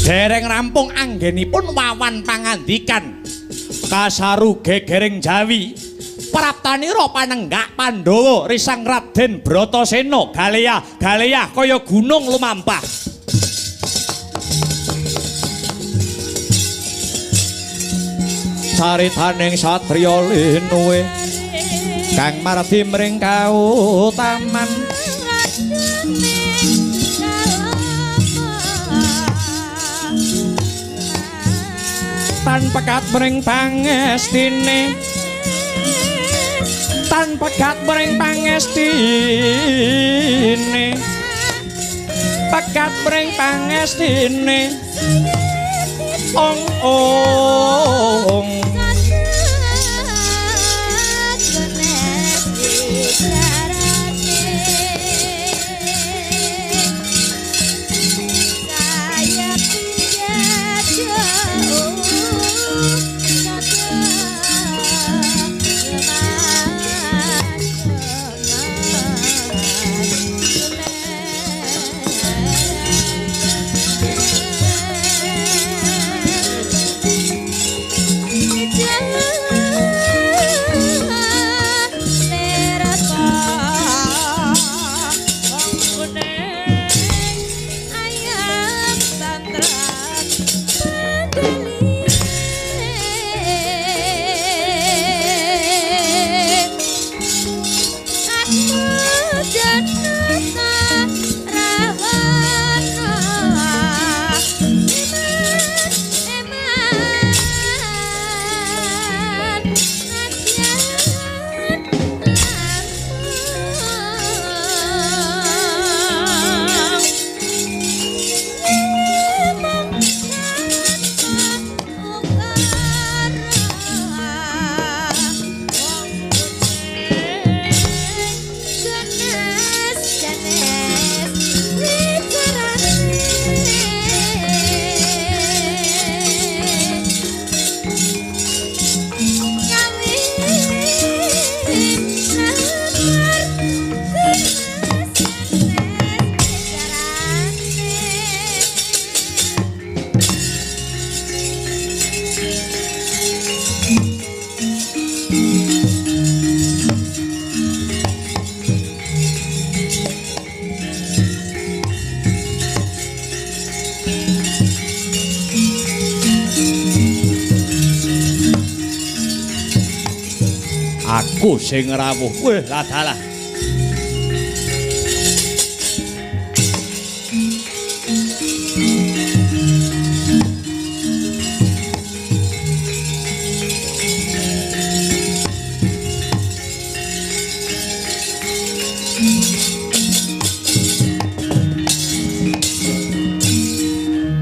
dereng rampung anggenipun wawan pangandikan kasaru gegereng Jawi praptanira panenggak Pandhawa risang Raden Bratasena galea kaya gunung lumampah caritaning satriya linuwe kang mardi mring kautaman tan pekat mring pangestine tan pekat mring pangestine pekat mring pangestine ong ong aku sing rawuh weh ladalah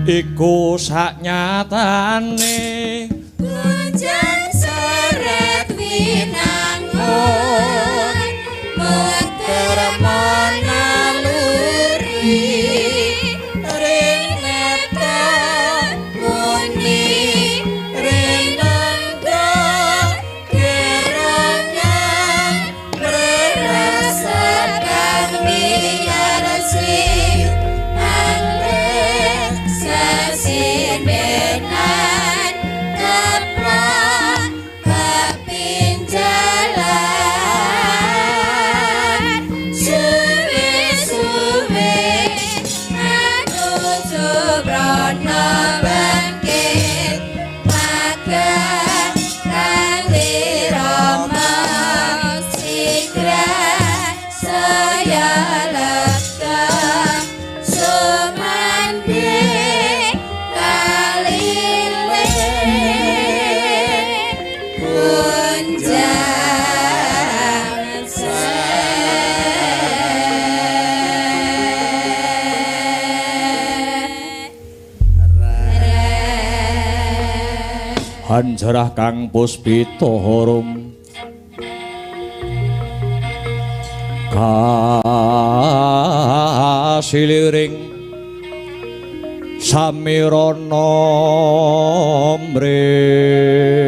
iku saknyatane Hujan seret winangun Mekermana luri Ring neton muni Ring nangga kerangan Merasakan miarsi Angrek sesibenan Keplak kepinjalan Suwe Hanjarah kang puspita harum kasiliring samirana mrek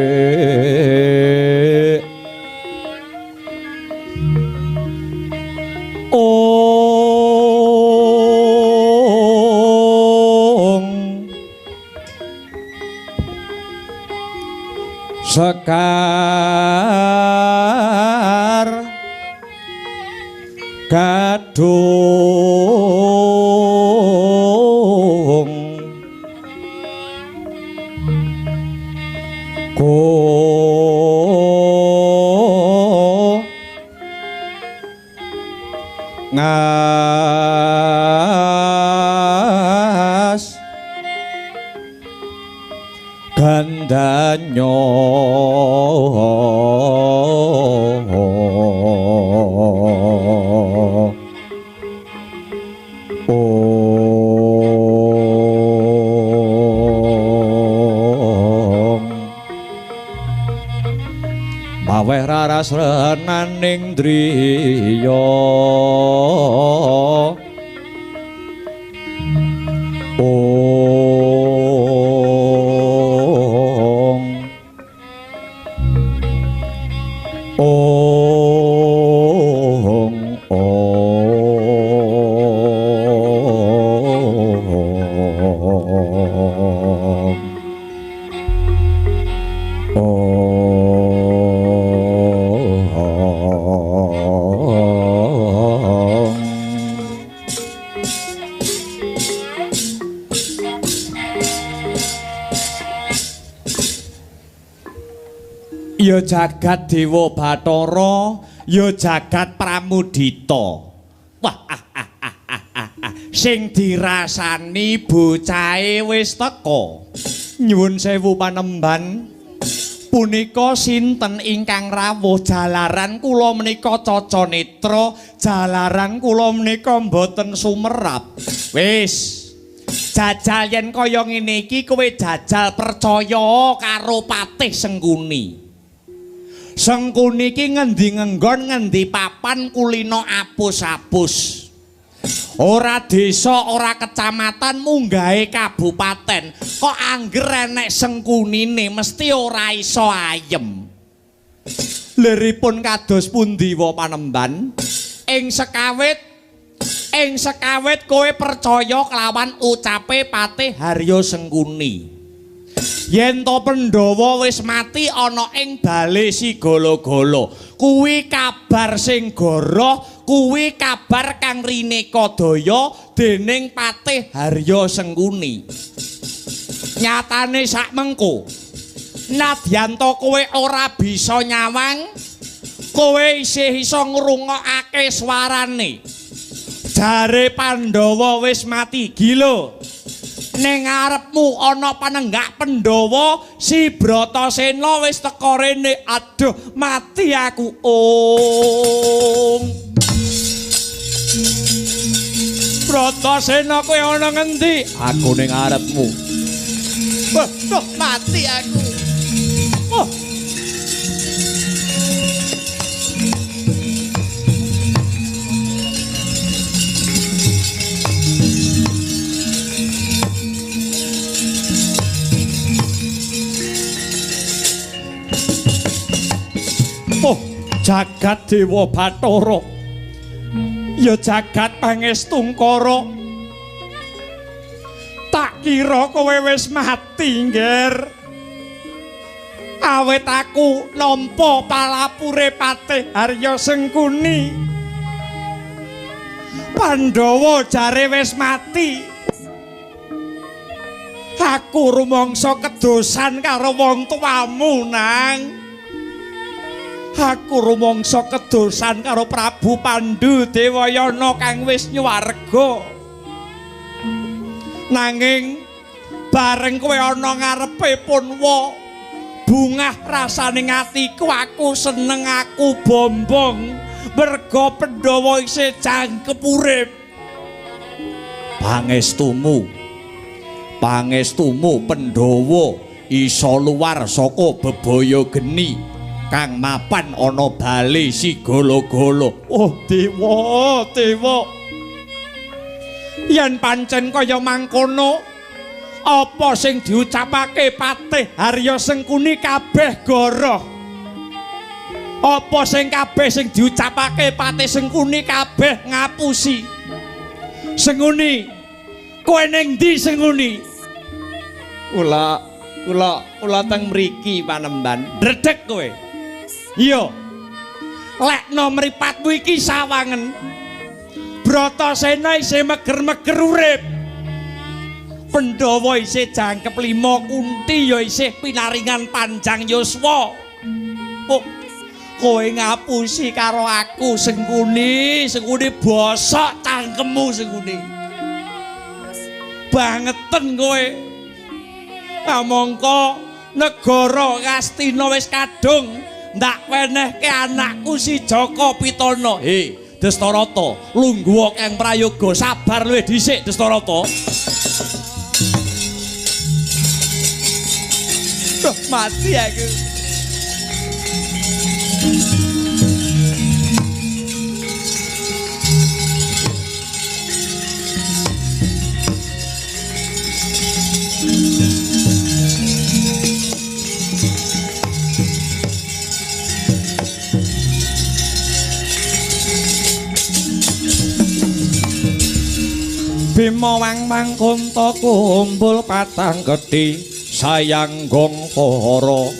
sekar kadung ngas gandanya maweh raras renaning driya ya jagat Dewa Bathara ya jagat Pramudita. Wah sing dirasani bocahe wis teka. Nyuwun sewu panemban, punika sinten ingkang rawuh? Jalaran kula menika Caca Netra, jalaran kula menika mboten sumerap. Wis jajal yen kaya ngene iki kowe jajal percaya karo Patih Sengkuni. Sengkuni iki ngendi ngenggon ngendi papan kulino apus-apus. Ora desa, ora kecamatan, munggahe kabupaten. Kok angger enek Sengkunine mesti ora iso ayem. Leripun kados pundi wa panemban? Ing sekawit kowe percaya kelawan ucape Patih Harya Sengkuni. Yen to Pandhawa wis mati ana ing bale Sigala-gala, kuwi kabar sing goroh, kuwi kabar kang rineka daya dening Patih Harya Sengkuni. Nyatane sak mengko, nadyan to kowe ora bisa nyawang, kowe isih iso ngrungokake swarane. Jare Pandhawa wis mati, gila. Ning ngarepmu ana panenggak Pandhawa, si Bratasena wis teka rene. Aduh, mati aku. Bratasena kowe ana ngendi? Aku ning ngarepmu. Duh, mati aku. Jagat Dewa Bathara, ya jagat Pangestungkara. Tak kira kowe wis mati, Ngger. Awit aku nampa palapure Patih Harya Sengkuni. Pandhawa jare wis mati. Aku rumangsa kedosan karo wong tuamu, Nang. Aku rumangsa kedosan karo Prabu Pandhu Dewayana kang wis nyuwarga. Nanging bareng kowe ana ngarepe Punwa, bungah rasaning atiku, aku seneng, aku bombong merga Pandhawa isih jangkep urip. Pangestumu Pandhawa isa luar saka bebaya geni kang mapan ana bale sigala-gala. Oh dewa, dewa. Yen pancen kaya mangkono, apa sing diucapake Patih Harya Sengkuni kabeh goroh? Apa sing kabeh sing diucapake Patih Sengkuni kabeh ngapusi? Sengkuni, kowe ning ndi Sengkuni? Kula teng mriki Panembahan. Dredeg kowe. Iya. Lekno mripatmu iki sawangen. Bratasena isih meger-meger urip. Pandhawa isih jangkep 5, Kunti ya isih pinaringan panjang yuswa. Kowe ngapusi karo aku Sengkuni, Sengkuni bosok cangkemmu Sengkuni. Bangeten kowe. Mongko negara Ngastina wis kadung ndak wenehke anakku si Jaka Pitana. Destarata, lungguh kang prayoga, sabar luwih dhisik Destarata. Mati aku. Bima wang kunta kumpul patang gedhi sayang gongkara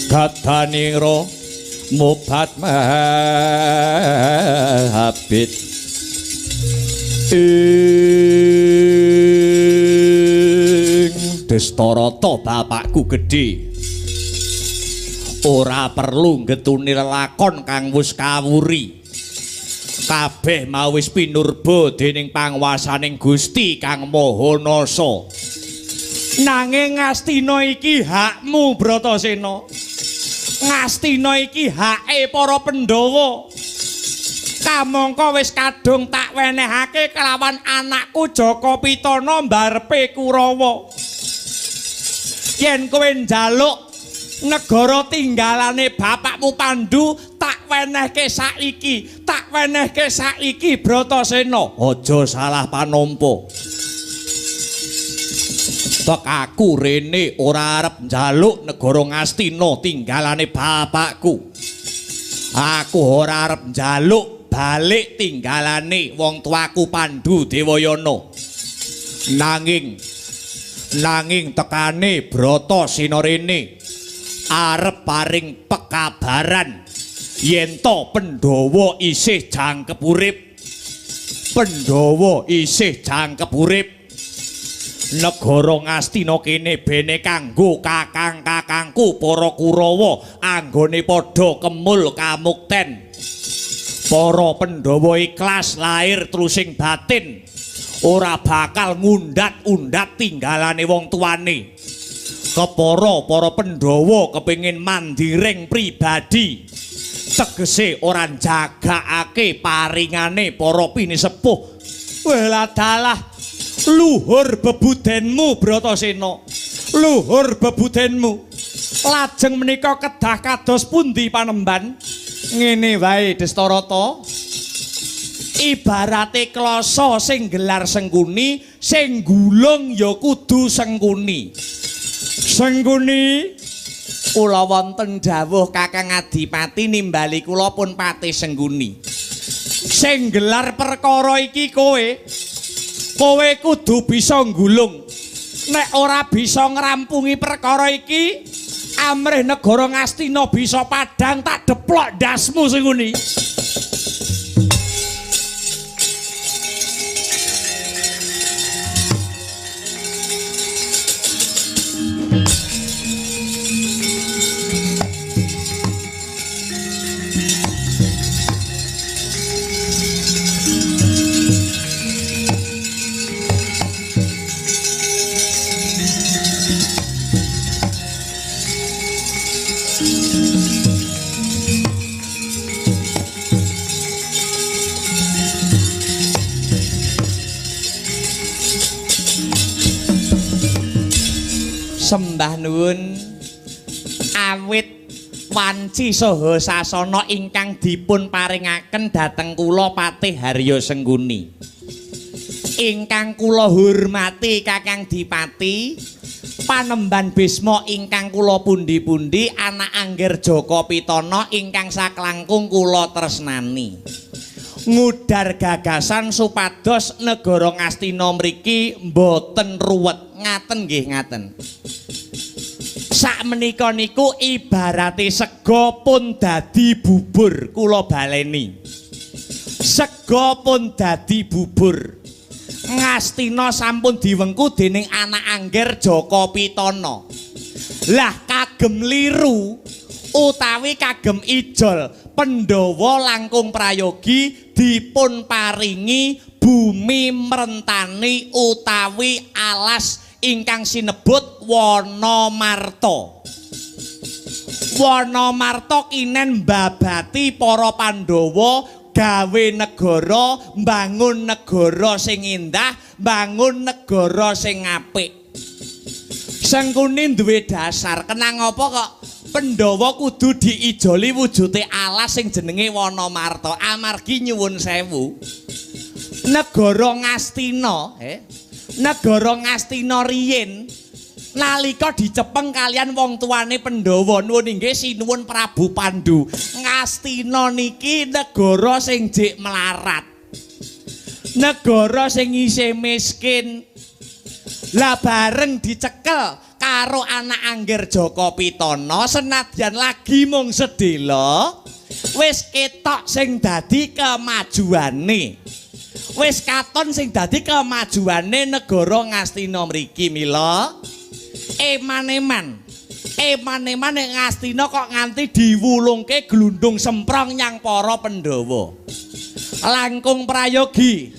gadanira mubat mahabit ing Destarata bapakku gedhe ora perlu ngetuni lelakon kang wis kawuri. Kabeh mau wis pinurba dening panguwasaning Gusti Kang Maha Nasa. Nanging Ngastina iki hakmu Bratasena. Ngastina iki hake para Pandhawa. Kamangka wis kadung tak wenehake kelawan anakku Jaka Pitana mbarepe Kurawa. Yen kowe njaluk negara tinggalane bapakmu Pandhu tak wenehke saiki Bratasena. Aja salah panampa. Tek aku rene ora arep njaluk negara Ngastina tinggalane bapakku. Aku ora arep njaluk balik tinggalane wong tuaku Pandhu Dewayana. Nanging tekane Bratasena rene arep paring pekabaran yen to Pandhawa isih jangkep urip. Pandhawa isih jangkep urip. Negara Ngastina kene bene kanggo kakang-kakangku para Kurawa anggone padha kemul kamukten. Para Pandhawa ikhlas lahir terusing batin ora bakal ngundat-undat tinggalane wong tuane. Kepara para Pandhawa kepengin mandiring pribadi, tegese ora jagakake paringane para pinisepuh. Wela dalah luhur bebudenmu Bratasena, luhur bebudenmu. Lajeng menika kedah kados pundi Panembahan? Ngene wae Destarata. Ibarate klasa sing gelar Sengkuni, sing gulung ya kudu Sengkuni. Sengkuni, kula wonten dawuh Kakang Adipati nimbali kula pun Patih Sengkuni. Sing gelar perkara iki kowe kudu bisa nggulung. Nek ora bisa ngrampungi perkara iki, amrih negara Ngastina bisa padhang tak deplok ndasmu Sengkuni. Sembah nuwun awit wanci saha sasana ingkang dipun paringaken dhateng kula Patih Harya Sengguni. Ingkang kula hormati Kakang Dipati, Panemban Bisma ingkang kula pundi-pundi, anak Angger Jaka Pitana ingkang saklangkung kula tresnani. Ngudar gagasan supados negara Ngastina mriki mboten ruwet. Ngaten nggih ngaten. Sakmenika niku ibarate sega pun dadi bubur, kula baleni. Sega pun dadi bubur. Ngastina sampun diwengku dening anak Angger Jaka Pitana. Lah kagem liru utawi kagem ijol Pandhawa langkung prayogi dipun paringi bumi mrentani utawi alas ingkang sinebut Wanamarta. Wanamarta kinen mbabati para Pandhawa gawe negara, mbangun negara sing indah, mbangun negara sing apik. Sengkuni duwe dasar, kenang apa kok Pandhawa kudu diijoli wujude alas sing jenenge Wanamarta. Amargi nyuwun sewu, negara Ngastina, negara Ngastina riyin nalika dicepeng kalian wong tuane Pandhawa, nuwun inggih sinuwun Prabu Pandu. Ngastina niki negara sing jek melarat, negara sing isih miskin. Lah bareng dicekel karo anak Angger Jaka Pitana, senadyan lagi mung sedhela, wis ketok sing dadi kemajuane. Wis katon sing dadi kemajuane negara Ngastina mriki mila. Eman-eman ning Ngastina kok nganti diwulungke glundung semprong nyang para Pandhawa. Langkung prayogi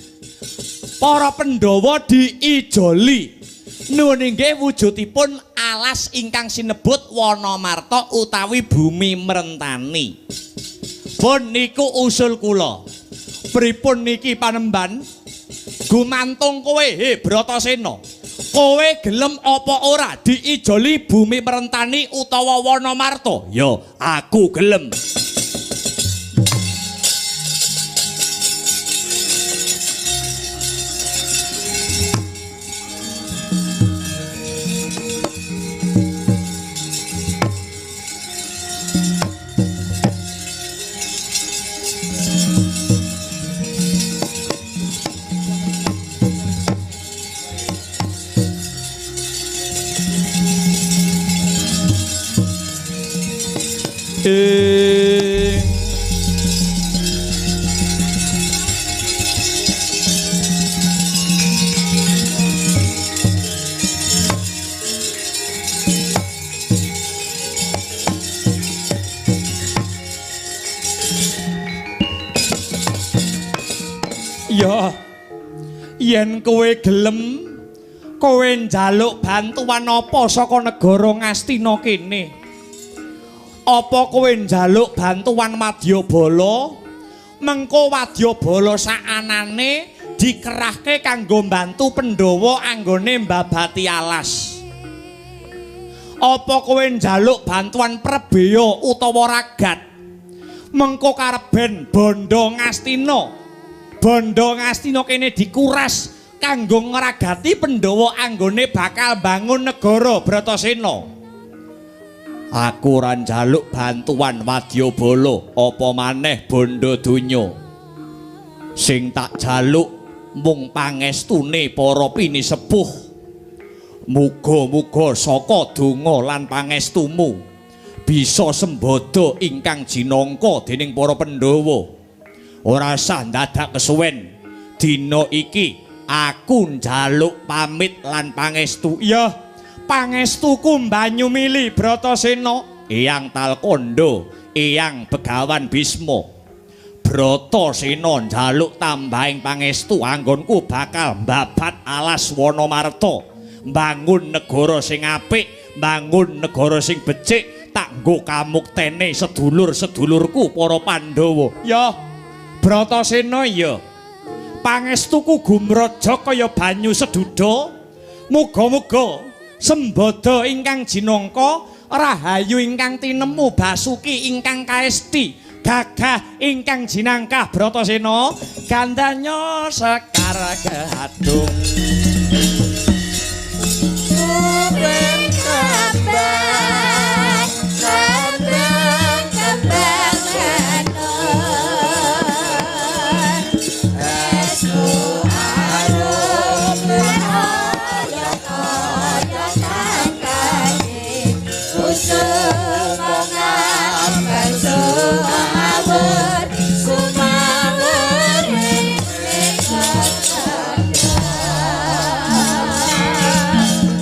para Pandhawa diijoli. Nuwun inggih wujudipun alas ingkang sinebut Wanamarta utawi bumi mrentani. Pun niku usul kula. Pripun niki Panemban? Gumantung kowe, Bratasena. Kowe gelem apa ora diijoli bumi mrentani utawa Wanamarta? Ya, aku gelem. Ya, yen kowe gelem, kowe njaluk bantuan apa saka negara Ngastina kene? Apa kowe njaluk bantuan Wadyabala? Mengko Wadyabala saanane dikerahke kanggo mbantu Pandhawa anggone mbabati alas. Apa kowe njaluk bantuan Prebeya utawa Ragat? Mengko kareben bondo Ngastina. Bondo Ngastina kene dikuras kanggo ngragati Pandhawa anggone bakal bangun negara Bratasena. Aku ora njaluk bantuan Wadyabala apa maneh bondo donya. Sing tak jaluk mung pangestune para pinisepuh. Muga-muga saka donga lan pangestumu bisa sembada ingkang jinangka dening para Pandhawa. Ora usah dadak kesuwen. Dina iki aku njaluk pamit lan pangestu. Ya, pangestuku banyu mili Bratasena, Eyang Talkanda, Eyang Begawan Bisma. Bratasena njaluk tambahing pangestu anggonku bakal mbabat alas Wanamarta, mbangun negara sing apik, mbangun negara sing becik, tak nggo kamuktene sedulur-sedulurku para Pandhawa. Ya, Bratasena ya. Pangestuku gumraja kaya banyu seduda. Muga-muga Sembada ingkang jinangka, rahayu ingkang tinemu Basuki ingkang kaesti, gagah ingkang jinangkah Bratasena, gandanya Sekar Gadung.